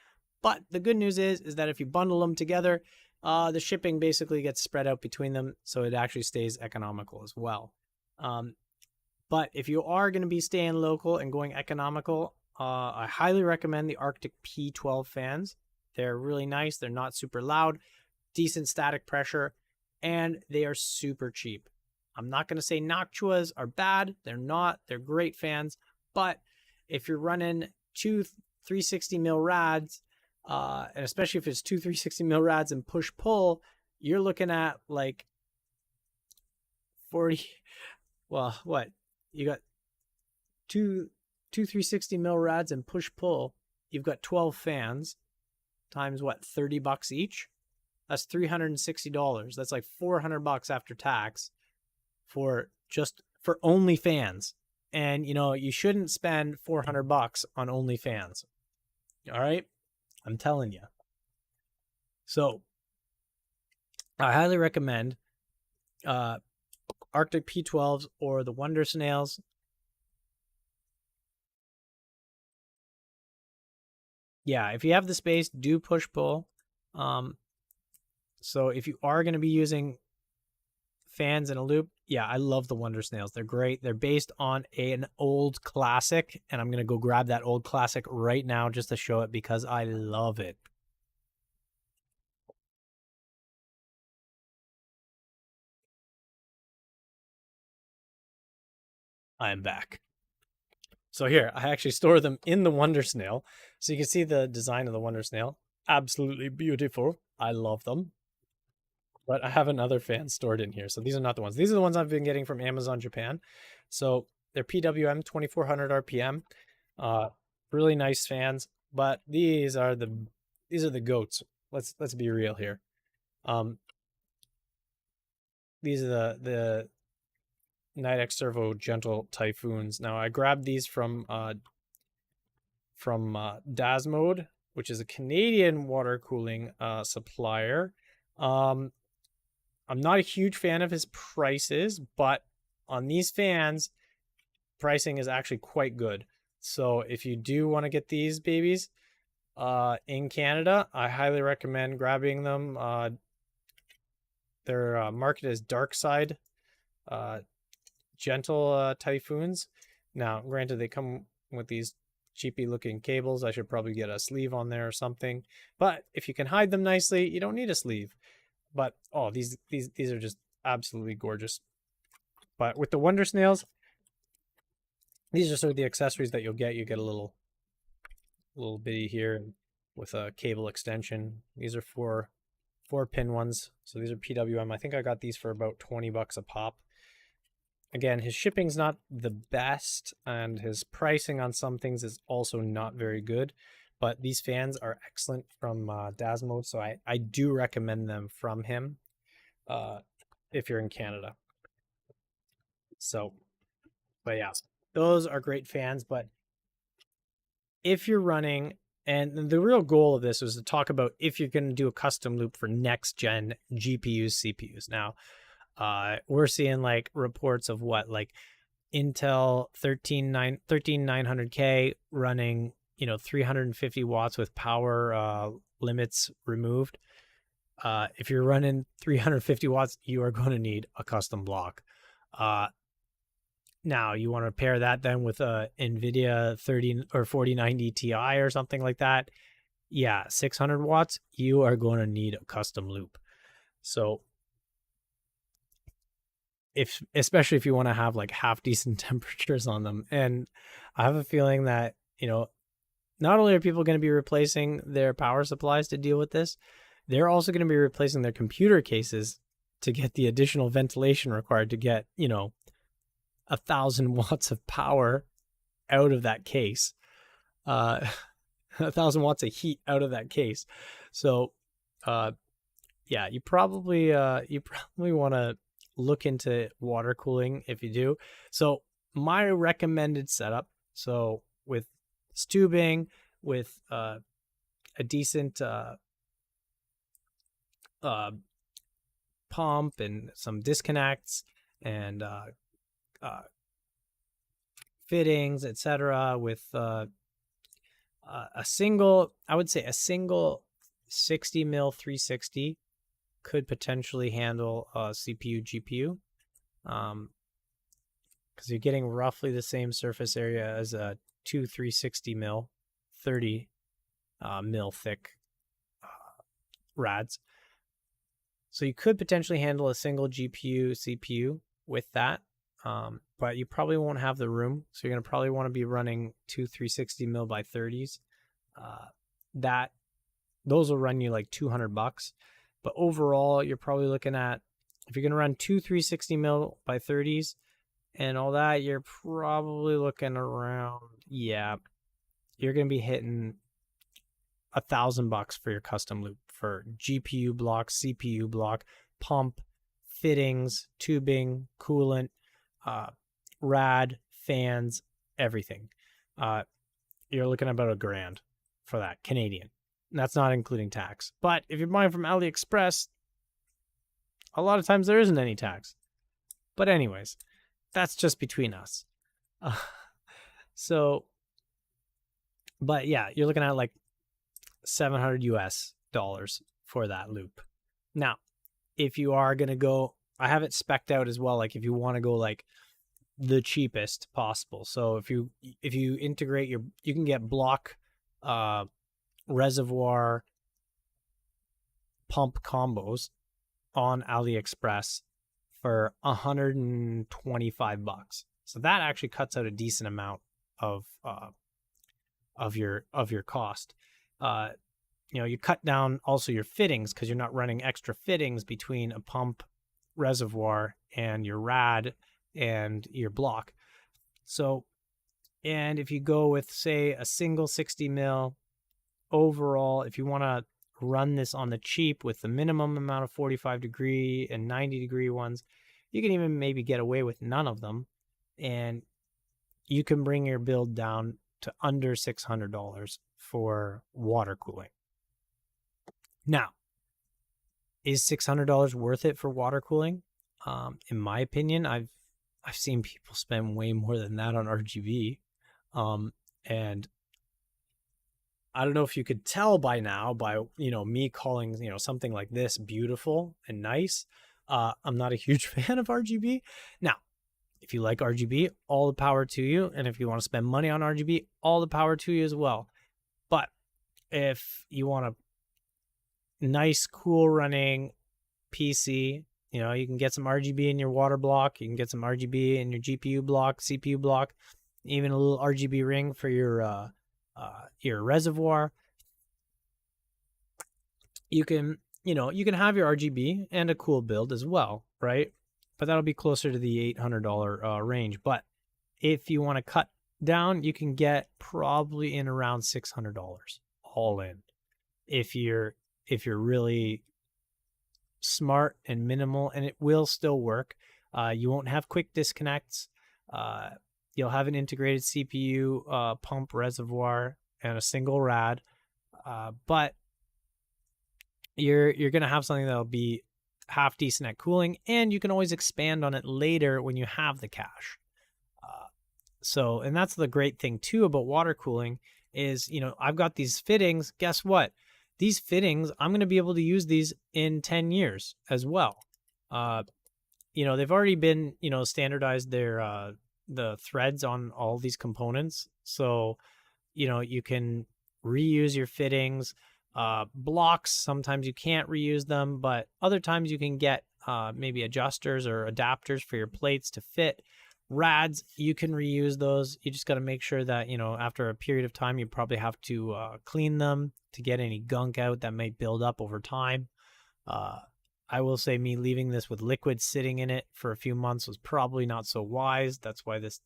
But the good news is that if you bundle them together, the shipping basically gets spread out between them, so it actually stays economical as well. But if you are going to be staying local and going economical, I highly recommend the Arctic P12 fans. They're really nice. They're not super loud, decent static pressure, and they are super cheap. I'm not going to say Noctuas are bad. They're not. They're great fans. But if you're running two 360 mil rads, and especially if it's two 360 mil rads and push pull, you're looking at like 40. Well, what? You got two 360 mil rads and push pull. You've got 12 fans times what? $30 each. That's $360. That's like $400 after tax for only fans. And you know, you shouldn't spend $400 on only fans. All right? I'm telling you. So, I highly recommend Arctic P12s or the Wonder Snails. Yeah, if you have the space, do push pull. So if you are going to be using fans in a loop, yeah, I love the Wonder Snails. They're great. They're based on an old classic, and I'm going to go grab that old classic right now just to show it because I love it. I am back. So here, I actually store them in the Wonder Snail. So you can see the design of the Wonder Snail. Absolutely beautiful. I love them. But I have another fan stored in here. So these are not the ones. These are the ones I've been getting from Amazon Japan. So they're PWM 2400 RPM. Really nice fans. But these are the goats. Let's be real here. These are the Nidex Servo Gentle Typhoons. Now I grabbed these from Dasmode, which is a Canadian water cooling supplier. I'm not a huge fan of his prices, but on these fans, pricing is actually quite good. So if you do want to get these babies in Canada, I highly recommend grabbing them. They're marketed as Dark Side Gentle Typhoons. Now, granted, they come with these cheapy looking cables. I should probably get a sleeve on there or something. But if you can hide them nicely, you don't need a sleeve. But oh, these are just absolutely gorgeous. But with the Wonder Snails, these are sort of the accessories that you'll get. You get a little bitty here with a cable extension. These are four pin ones. So these are PWM. I think I got these for about $20 a pop. Again, his shipping's not the best, and his pricing on some things is also not very good. But these fans are excellent from Dasmode, so I do recommend them from him if you're in Canada. So, but yeah, those are great fans. But if you're running, and the real goal of this was to talk about if you're going to do a custom loop for next gen GPUs, CPUs. Now, we're seeing like reports of what, like Intel 13900K running, 350 watts with power limits removed. If you're running 350 watts, you are going to need a custom block. Now you want to pair that then with a Nvidia 30 or 4090 Ti or something like that. Yeah, 600 watts, you are going to need a custom loop. So especially if you want to have like half decent temperatures on them. And I have a feeling that, not only are people going to be replacing their power supplies to deal with this, they're also going to be replacing their computer cases to get the additional ventilation required to get, 1,000 watts of power out of that case. 1,000 watts of heat out of that case. So, yeah, you probably want to look into water cooling if you do. So my recommended setup, so with tubing, with a decent pump and some disconnects and fittings, etc., with I would say a single 60 mil 360 could potentially handle a CPU GPU, because you're getting roughly the same surface area as a two 360 mil, 30 mil thick rads. So you could potentially handle a single GPU CPU with that, but you probably won't have the room. So you're going to probably want to be running two 360 mil by 30s. Those will run you like $200. But overall, you're probably looking at, if you're going to run two 360 mil by 30s and all that, you're probably looking around, you're going to be hitting $1,000 for your custom loop for GPU block, CPU block, pump, fittings, tubing, coolant, rad, fans, everything. You're looking at about $1,000 for that, Canadian. And that's not including tax. But if you're buying from AliExpress, a lot of times there isn't any tax. But anyways, that's just between us. But yeah, you're looking at like $700 US for that loop. Now, if you are going to go, I have it spec'd out as well, like if you want to go like the cheapest possible. So if you integrate you can get block reservoir pump combos on AliExpress for $125. So that actually cuts out a decent amount of your cost. You cut down also your fittings because you're not running extra fittings between a pump reservoir and your rad and your block. So, and if you go with, say, a single 60 mil overall, if you want to run this on the cheap with the minimum amount of 45 degree and 90 degree ones, you can even maybe get away with none of them. And you can bring your build down to under $600 for water cooling. Now, is $600 worth it for water cooling? In my opinion, I've seen people spend way more than that on RGB. And I don't know if you could tell by now by, me calling, something like this beautiful and nice. I'm not a huge fan of RGB. Now, if you like RGB, all the power to you. And if you want to spend money on RGB, all the power to you as well. But if you want a nice, cool running PC, you can get some RGB in your water block. You can get some RGB in your GPU block, CPU block, even a little RGB ring for your reservoir. You can have your RGB and a cool build as well, right? But that'll be closer to the $800 range. But if you want to cut down, you can get probably in around $600 all in. If you're really smart and minimal, and it will still work. You won't have quick disconnects. You'll have an integrated CPU, pump, reservoir, and a single rad. But you're going to have something that'll be half decent at cooling, and you can always expand on it later when you have the cash. And that's the great thing too about water cooling is, I've got these fittings. Guess what? These fittings, I'm going to be able to use these in 10 years as well. They've already been, standardized their the threads on all these components. So, you can reuse your fittings. Blocks, sometimes you can't reuse them, but other times you can get maybe adjusters or adapters for your plates to fit. Rads, you can reuse those. You just got to make sure that, after a period of time, you probably have to clean them to get any gunk out that may build up over time. I will say me leaving this with liquid sitting in it for a few months was probably not so wise. That's why this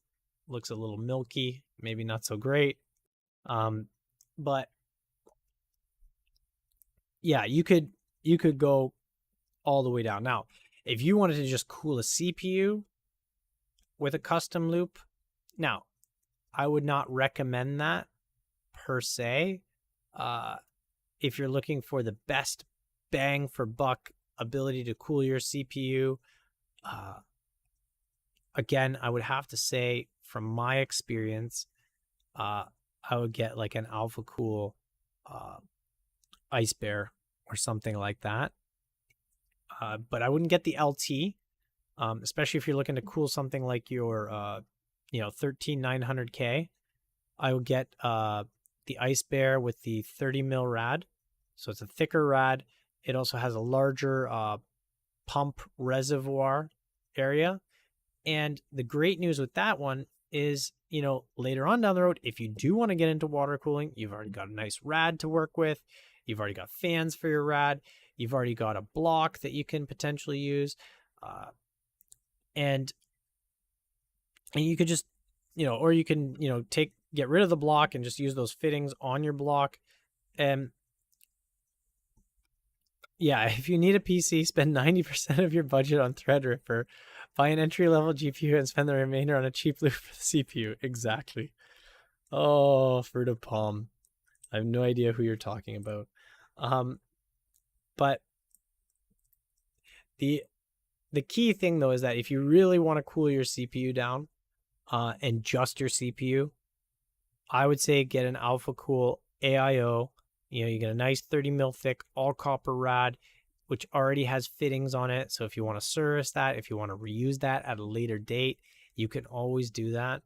looks a little milky, maybe not so great. But yeah, you could go all the way down. Now, if you wanted to just cool a CPU with a custom loop, now, I would not recommend that per se. If you're looking for the best bang for buck ability to cool your CPU, again, I would have to say from my experience, I would get like an Alpha Cool Ice Bear or something like that. but I wouldn't get the LT, especially if you're looking to cool something like your 13900K. I would get the Ice Bear with the 30 mil rad. So it's a thicker rad. It also has a larger pump reservoir area. And the great news with that one is, later on down the road, if you do want to get into water cooling, you've already got a nice rad to work with. You've already got fans for your rad. You've already got a block that you can potentially use. And you could just, or you can, get rid of the block and just use those fittings on your block. And yeah, if you need a PC, spend 90% of your budget on Threadripper, buy an entry-level GPU, and spend the remainder on a cheap loop for the CPU. Exactly. Oh, Fruit Palm. I have no idea who you're talking about. But the key thing, though, is that if you really want to cool your CPU down and just your CPU, I would say get an Alpha Cool AIO. You get a nice 30 mil thick all copper rad, which already has fittings on it. So if you want to service that, if you want to reuse that at a later date, you can always do that.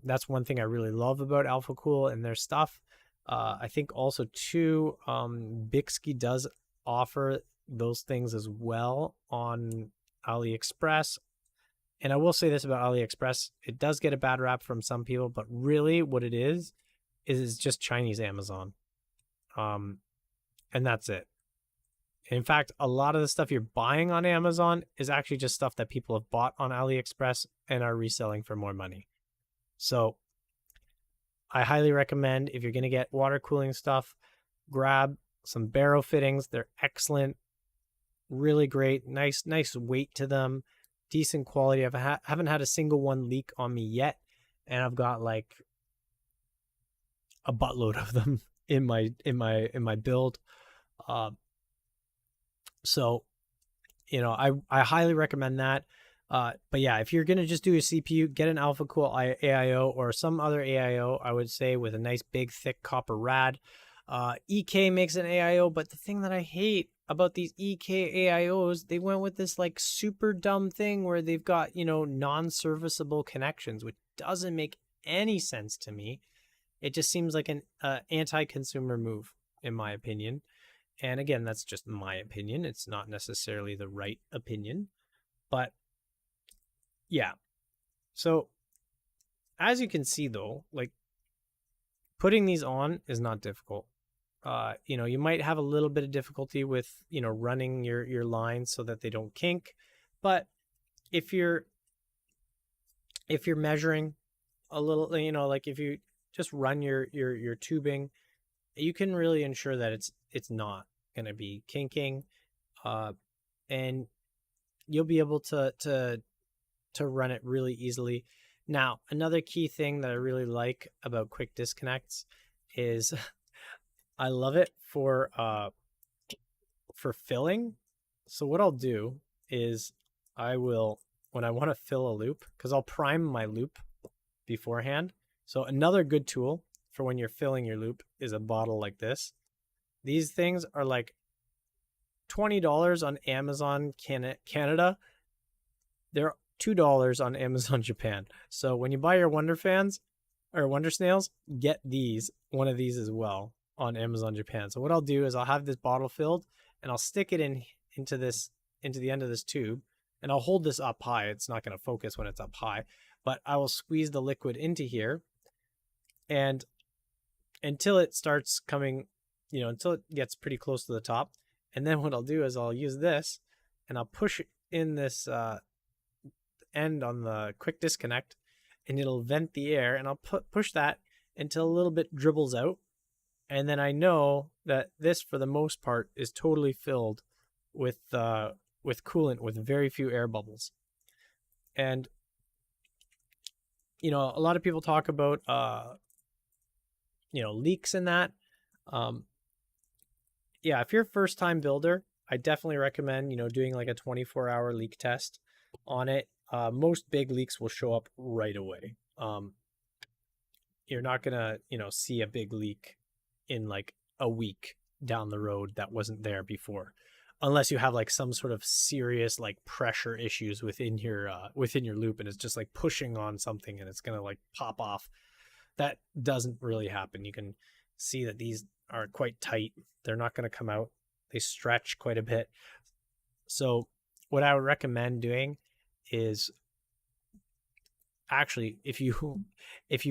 That's one thing I really love about Alpha Cool and their stuff. I think also too, Bixby does offer those things as well on AliExpress. And I will say this about AliExpress, it does get a bad rap from some people, but really what it is just Chinese Amazon. And that's it. In fact, a lot of the stuff you're buying on Amazon is actually just stuff that people have bought on AliExpress and are reselling for more money. So I highly recommend, if you're going to get water cooling stuff, grab some Barrow fittings. They're excellent, really great, nice weight to them, decent quality. I haven't had a single one leak on me yet, and I've got like a buttload of them in my build. So, I highly recommend that. But yeah, if you're going to just do a CPU, get an Alpha Cool AIO or some other AIO, I would say, with a nice big thick copper rad. EK makes an AIO, but the thing that I hate about these EK AIOs, they went with this like super dumb thing where they've got, non-serviceable connections, which doesn't make any sense to me. It just seems like an anti-consumer move, in my opinion. And again, that's just my opinion. It's not necessarily the right opinion. But yeah. So as you can see, though, like putting these on is not difficult. You might have a little bit of difficulty with, running your lines so that they don't kink. But if you're measuring a little, like if you just run your tubing, you can really ensure that it's not going to be kinking, and you'll be able to run it really easily. Now, another key thing that I really like about quick disconnects is I love it for filling. So what I'll do is I will, when I want to fill a loop, because I'll prime my loop beforehand. So another good tool for when you're filling your loop is a bottle like this. These things are like $20 on Amazon Canada. They're $2 on Amazon Japan. So when you buy your Wonder Fans or Wonder Snails, get one of these as well on Amazon Japan. So what I'll do is I'll have this bottle filled and I'll stick it into the end of this tube, and I'll hold this up high. It's not going to focus when it's up high, but I will squeeze the liquid into here, and until it starts coming, until it gets pretty close to the top. And then what I'll do is I'll use this and I'll push in this end on the quick disconnect, and it'll vent the air, and I'll push that until a little bit dribbles out. And then I know that this, for the most part, is totally filled with coolant with very few air bubbles. And, a lot of people talk about, leaks in that. Yeah, if you're a first time builder, I definitely recommend, doing like a 24-hour leak test on it. Most big leaks will show up right away. You're not gonna, see a big leak in like a week down the road that wasn't there before. unless you have like some sort of serious like pressure issues within your loop, and it's just like pushing on something and it's gonna like pop off. That doesn't really happen. You can see that these are quite tight. They're not going to come out. They stretch quite a bit. So what I would recommend doing is actually, if you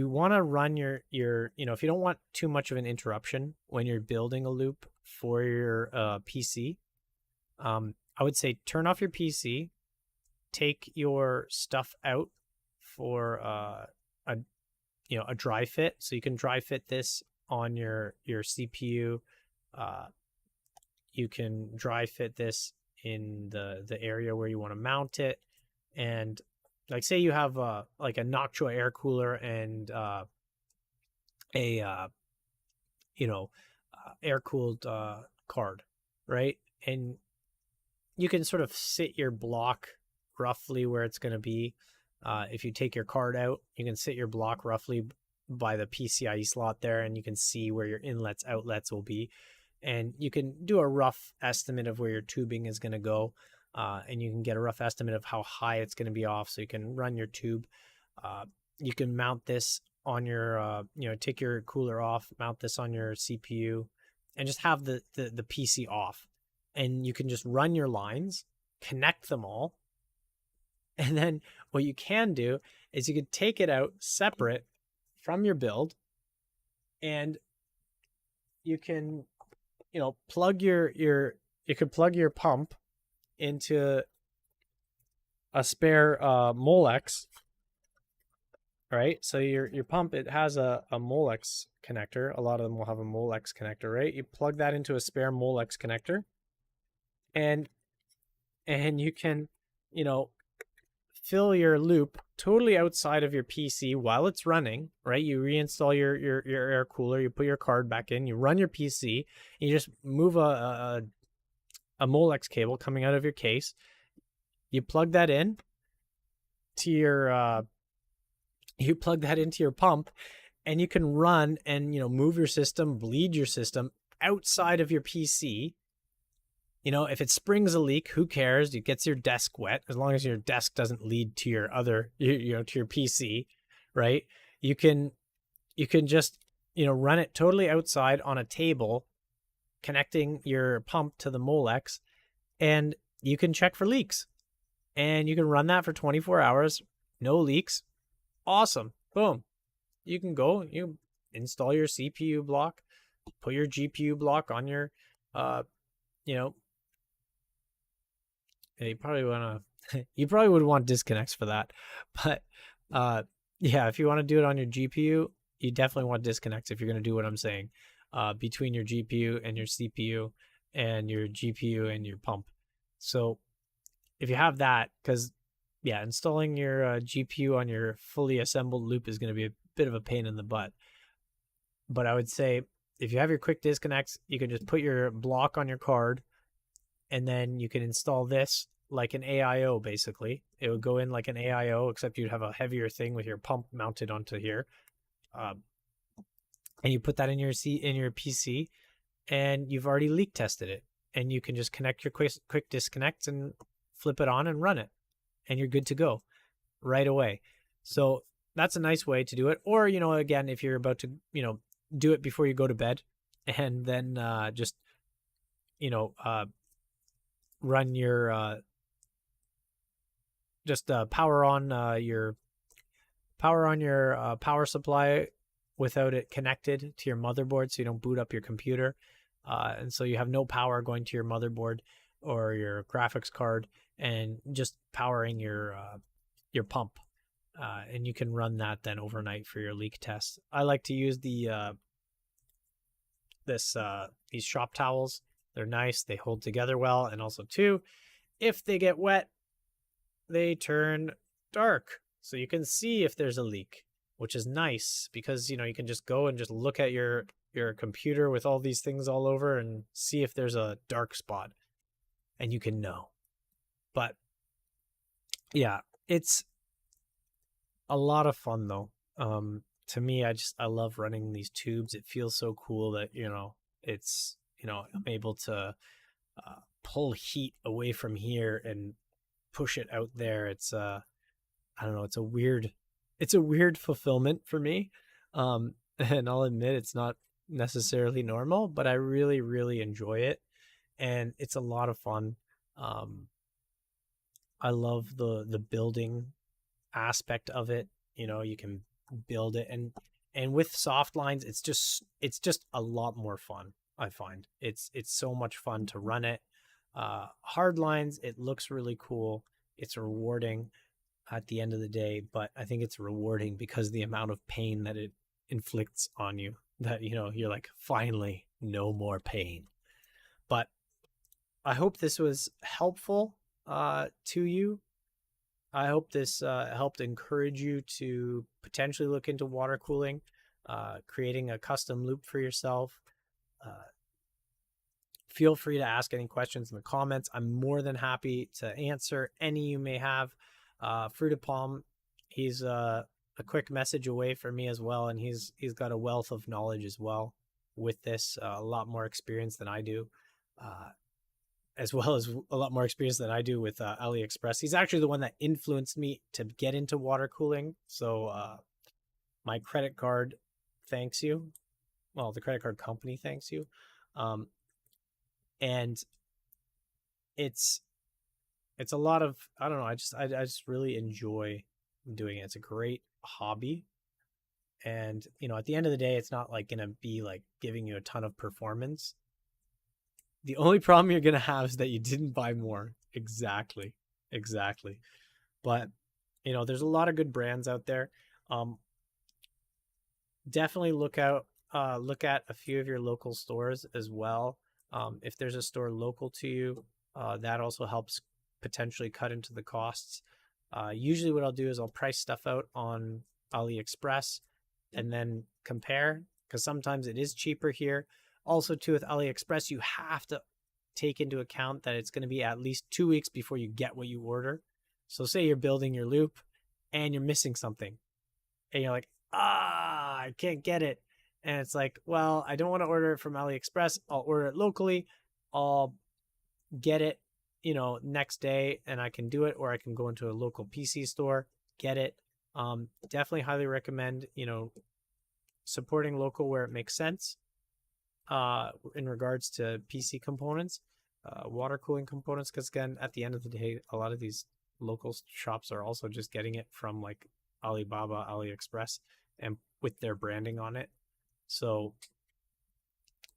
want to run your if you don't want too much of an interruption when you're building a loop for your PC, I would say turn off your PC, take your stuff out for a dry fit. So you can dry fit this on your CPU. You can dry fit this in the area where you want to mount it. And like say you have like a Noctua air cooler and air cooled card, right? And you can sort of sit your block roughly where it's going to be. If you take your card out, you can sit your block roughly by the PCIe slot there, and you can see where your inlets, outlets will be. And you can do a rough estimate of where your tubing is going to go, and you can get a rough estimate of how high it's going to be off, so you can run your tube. You can mount this on your, take your cooler off, mount this on your CPU, and just have the PC off. And you can just run your lines, connect them all. And then what you can do is you could take it out separate from your build, and you can, plug you could plug your pump into a spare Molex, right? So your pump, it has a Molex connector. A lot of them will have a Molex connector, right? You plug that into a spare Molex connector, and you can, fill your loop totally outside of your PC while it's running, right? You reinstall your air cooler, you put your card back in, you run your PC, and you just move a Molex cable coming out of your case. You plug that in to your into your pump, and you can run and move your system, bleed your system outside of your PC. If it springs a leak, who cares? It gets your desk wet, as long as your desk doesn't lead to your other, to your PC, right? You can just, run it totally outside on a table, connecting your pump to the Molex, and you can check for leaks. And you can run that for 24 hours, no leaks. Awesome. Boom. You can go, you install your CPU block, put your GPU block on your, you probably would want disconnects for that, but if you want to do it on your GPU, you definitely want disconnects if you're going to do what I'm saying, between your GPU and your CPU and your GPU and your pump. So if you have that, because installing your GPU on your fully assembled loop is going to be a bit of a pain in the butt. But I would say if you have your quick disconnects, you can just put your block on your card, and then you can install this like an AIO, basically. It would go in like an AIO, except you'd have a heavier thing with your pump mounted onto here. And you put that in your PC, and you've already leak tested it. And you can just connect your quick disconnects and flip it on and run it. And you're good to go right away. So that's a nice way to do it. Or, again, if you're about to, do it before you go to bed, and then just, run your power on your power supply without it connected to your motherboard, so you don't boot up your computer, and so you have no power going to your motherboard or your graphics card, and just powering your pump, and you can run that then overnight for your leak test. I like to use these shop towels. They're nice. They hold together well. And also, too, if they get wet, they turn dark. So you can see if there's a leak, which is nice because, you can just go and just look at your computer with all these things all over and see if there's a dark spot, and you can know. But yeah, it's a lot of fun though. To me, I love running these tubes. It feels so cool that, it's, I'm able to pull heat away from here and push it out there. It's I don't know, it's a weird fulfillment for me. And I'll admit it's not necessarily normal, but I really, really enjoy it. And it's a lot of fun. Um, I love the building aspect of it. You know, you can build it, and with soft lines, it's just a lot more fun. I find it's so much fun to run it. Hard lines, it looks really cool. It's rewarding at the end of the day, but I think it's rewarding because the amount of pain that it inflicts on you, that, you know, you're like, finally, no more pain. But I hope this was helpful to you. I hope this helped encourage you to potentially look into water cooling, creating a custom loop for yourself. Uh, Feel free to ask any questions in the comments. I'm more than happy to answer any you may have. Fruit of Palm, he's a quick message away from me as well, and he's got a wealth of knowledge as well with this, a lot more experience than I do. As well as a lot more experience than I do with AliExpress. He's actually the one that influenced me to get into water cooling. So my credit card thanks you. Well, the credit card company thanks you. And it's a lot of, I don't know, I just really enjoy doing it. It's a great hobby. And, you know, at the end of the day, it's not like going to be like giving you a ton of performance. The only problem you're going to have is that you didn't buy more. Exactly. But, you know, there's a lot of good brands out there. Definitely look at a few of your local stores as well. If there's a store local to you, that also helps potentially cut into the costs. Usually what I'll do is I'll price stuff out on AliExpress and then compare, because sometimes it is cheaper here. Also, too, with AliExpress, you have to take into account that it's going to be at least 2 weeks before you get what you order. So say you're building your loop and you're missing something and you're like, I can't get it. And it's like, well, I don't want to order it from AliExpress. I'll order it locally. I'll get it, you know, next day and I can do it, or I can go into a local PC store, get it. Definitely highly recommend, you know, supporting local where it makes sense. In regards to PC components, water cooling components, because again, at the end of the day, a lot of these local shops are also just getting it from like Alibaba, AliExpress, and with their branding on it. So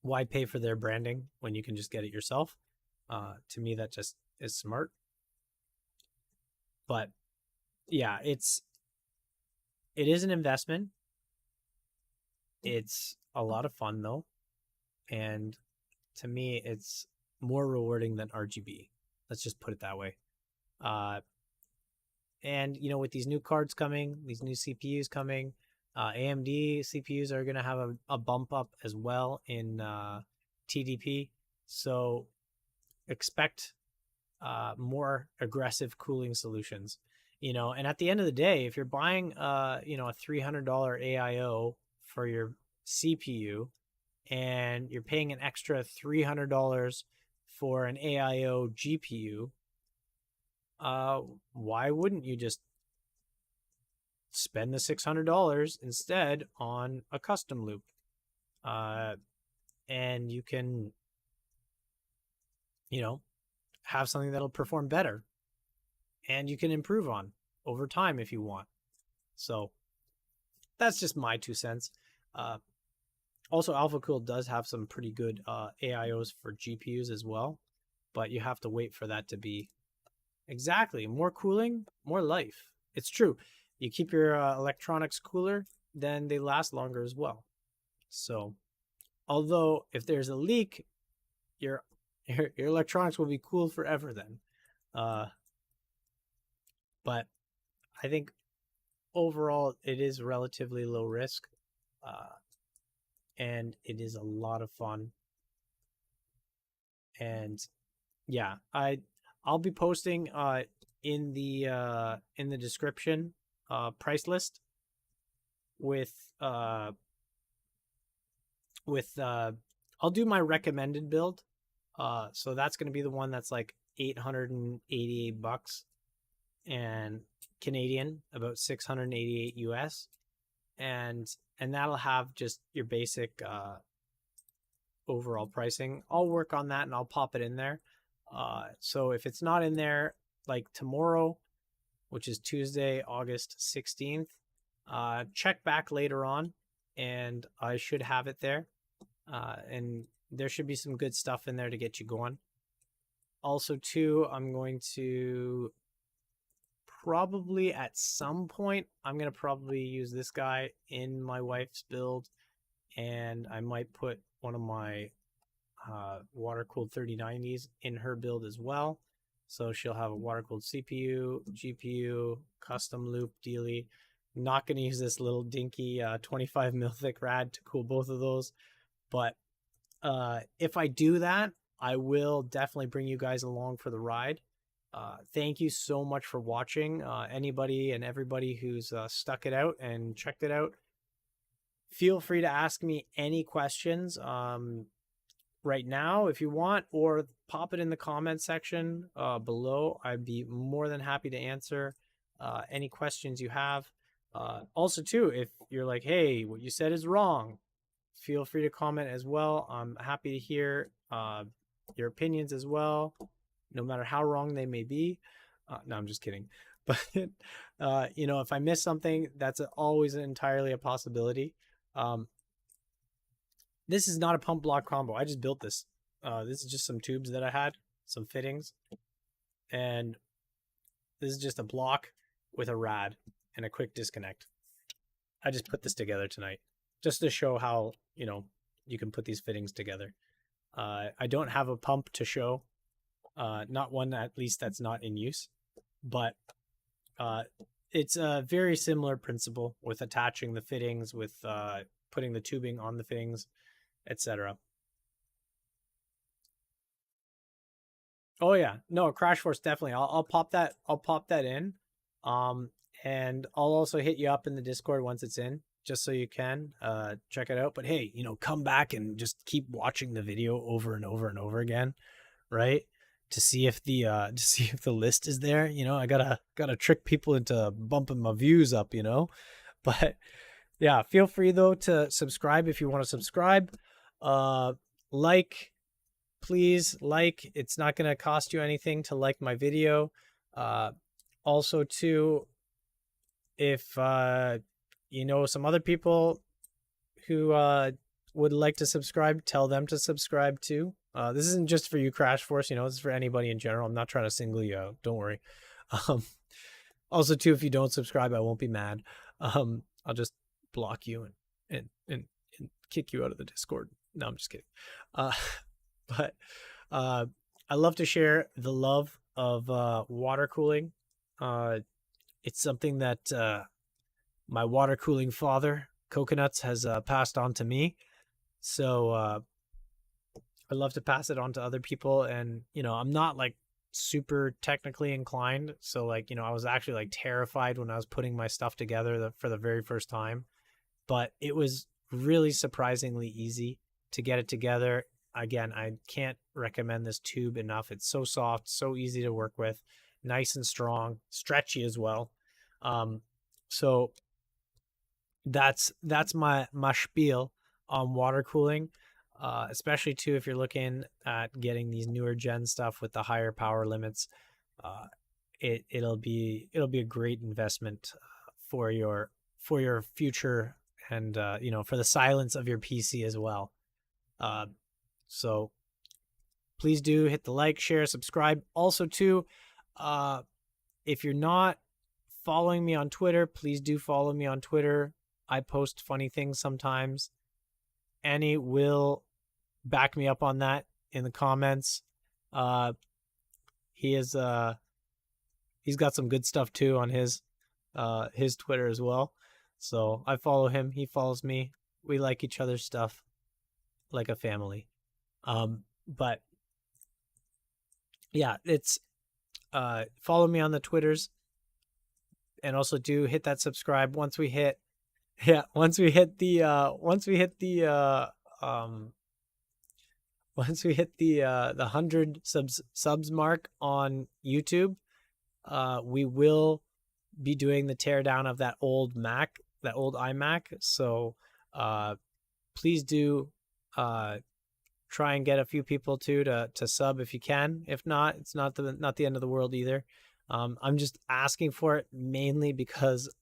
why pay for their branding when you can just get it yourself? To me, that just is smart. But yeah, it is an investment. It's a lot of fun though. And to me, it's more rewarding than RGB. Let's just put it that way. And, you know, with these new cards coming, these new CPUs coming, AMD CPUs are going to have a bump up as well in TDP. So expect more aggressive cooling solutions. You know, and at the end of the day, if you're buying, you know, a $300 AIO for your CPU, and you're paying an extra $300 for an AIO GPU, why wouldn't you just spend the $600 instead on a custom loop? And you can, you know, have something that'll perform better and you can improve on over time if you want. So that's just my 2 cents. Also, AlphaCool does have some pretty good AIOs for GPUs as well, but you have to wait for that to be exactly more cooling, more life. It's true. You keep your electronics cooler, then they last longer as well. So, although if there's a leak, your electronics will be cool forever then. But I think overall it is relatively low risk. And it is a lot of fun. And yeah, I'll be posting in the description price list with I'll do my recommended build So that's going to be the one that's like $888 and Canadian, about 688 US. And that'll have just your basic overall pricing. I'll work on that and I'll pop it in there. So if it's not in there, like tomorrow, which is Tuesday, August 16th, check back later on and I should have it there. And there should be some good stuff in there to get you going. Also, too, I'm going to probably at some point, I'm going to probably use this guy in my wife's build. And I might put one of my water-cooled 3090s in her build as well. So she'll have a water-cooled CPU, GPU, custom loop dealy. Not going to use this little dinky 25 mil thick rad to cool both of those. But if I do that, I will definitely bring you guys along for the ride. Thank you so much for watching. Anybody and everybody who's stuck it out and checked it out, feel free to ask me any questions right now if you want, or pop it in the comment section below. I'd be more than happy to answer any questions you have. Also, too, if you're like, hey, what you said is wrong, feel free to comment as well. I'm happy to hear your opinions as well, no matter how wrong they may be. No, I'm just kidding. But, if I miss something, that's always entirely a possibility. This is not a pump block combo. I just built this. This is just some tubes that I had, some fittings. And this is just a block with a rad and a quick disconnect. I just put this together tonight just to show how, you can put these fittings together. I don't have a pump to show. Not one, at least, that's not in use. But it's a very similar principle with attaching the fittings, with putting the tubing on the fittings, etc. Oh yeah, no, Crash Force definitely. I'll pop that. I'll pop that in, and I'll also hit you up in the Discord once it's in, just so you can check it out. But hey, come back and just keep watching the video over and over and over again, right? To see if the list is there. I gotta trick people into bumping my views up. But yeah, feel free though to subscribe if you want to subscribe. Please like. It's not going to cost you anything to like my video. Also too, if some other people who would like to subscribe, tell them to subscribe too. This isn't just for you, Crash Force. This is for anybody in general. I'm not trying to single you out. Don't worry. Also too, if you don't subscribe, I won't be mad. I'll just block you and kick you out of the Discord. No, I'm just kidding. But I love to share the love of water cooling. It's something that my water cooling father, Coconuts, has passed on to me. So I love to pass it on to other people. And, I'm not like super technically inclined. So like, I was actually like terrified when I was putting my stuff together for the very first time. But it was really surprisingly easy to get it together. Again, I can't recommend this tube enough. It's so soft, so easy to work with, nice and strong, stretchy as well. So that's my spiel on water cooling, especially too if you're looking at getting these newer gen stuff with the higher power limits. It'll be a great investment for your future, and for the silence of your PC as well. So please do hit the like, share, subscribe. Also too, if you're not following me on Twitter, please do follow me on Twitter. I post funny things sometimes. Annie will back me up on that in the comments. He's got some good stuff too on his Twitter as well. So I follow him, he follows me. We like each other's stuff like a family. But yeah, it's follow me on the Twitters, and also do hit that subscribe once we hit the once we hit the 100 subs mark on YouTube, we will be doing the teardown of that old Mac, that old iMac. So please do try and get a few people to sub if you can. If not, it's not the end of the world either. I'm just asking for it mainly because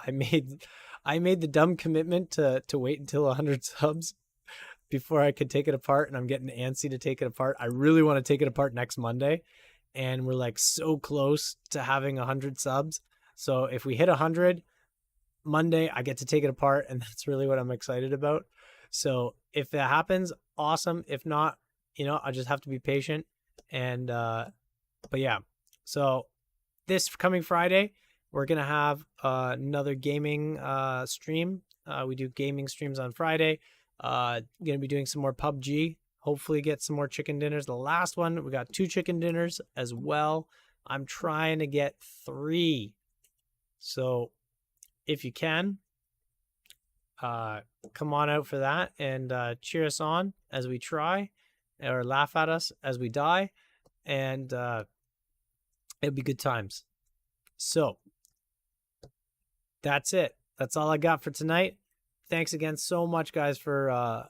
I made the dumb commitment to wait until 100 subs before I could take it apart, and I'm getting antsy to take it apart. I really want to take it apart next Monday, and we're like so close to having 100 subs. So if we hit 100 Monday, I get to take it apart, and that's really what I'm excited about. So if that happens, awesome. If not, I just have to be patient. And but yeah, so this coming Friday, we're gonna have another gaming stream. We do gaming streams on Friday. Gonna be doing some more PUBG. Hopefully get some more chicken dinners. The last one, we got 2 chicken dinners as well. I'm trying to get 3. So if you can, come on out for that and cheer us on as we try, or laugh at us as we die, and it'll be good times. So that's it. That's all I got for tonight. Thanks again so much, guys, for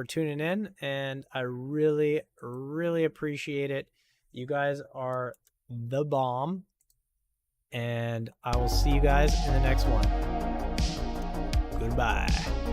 tuning in, and I really, really appreciate it. You guys are the bomb, and I will see you guys in the next one. Goodbye.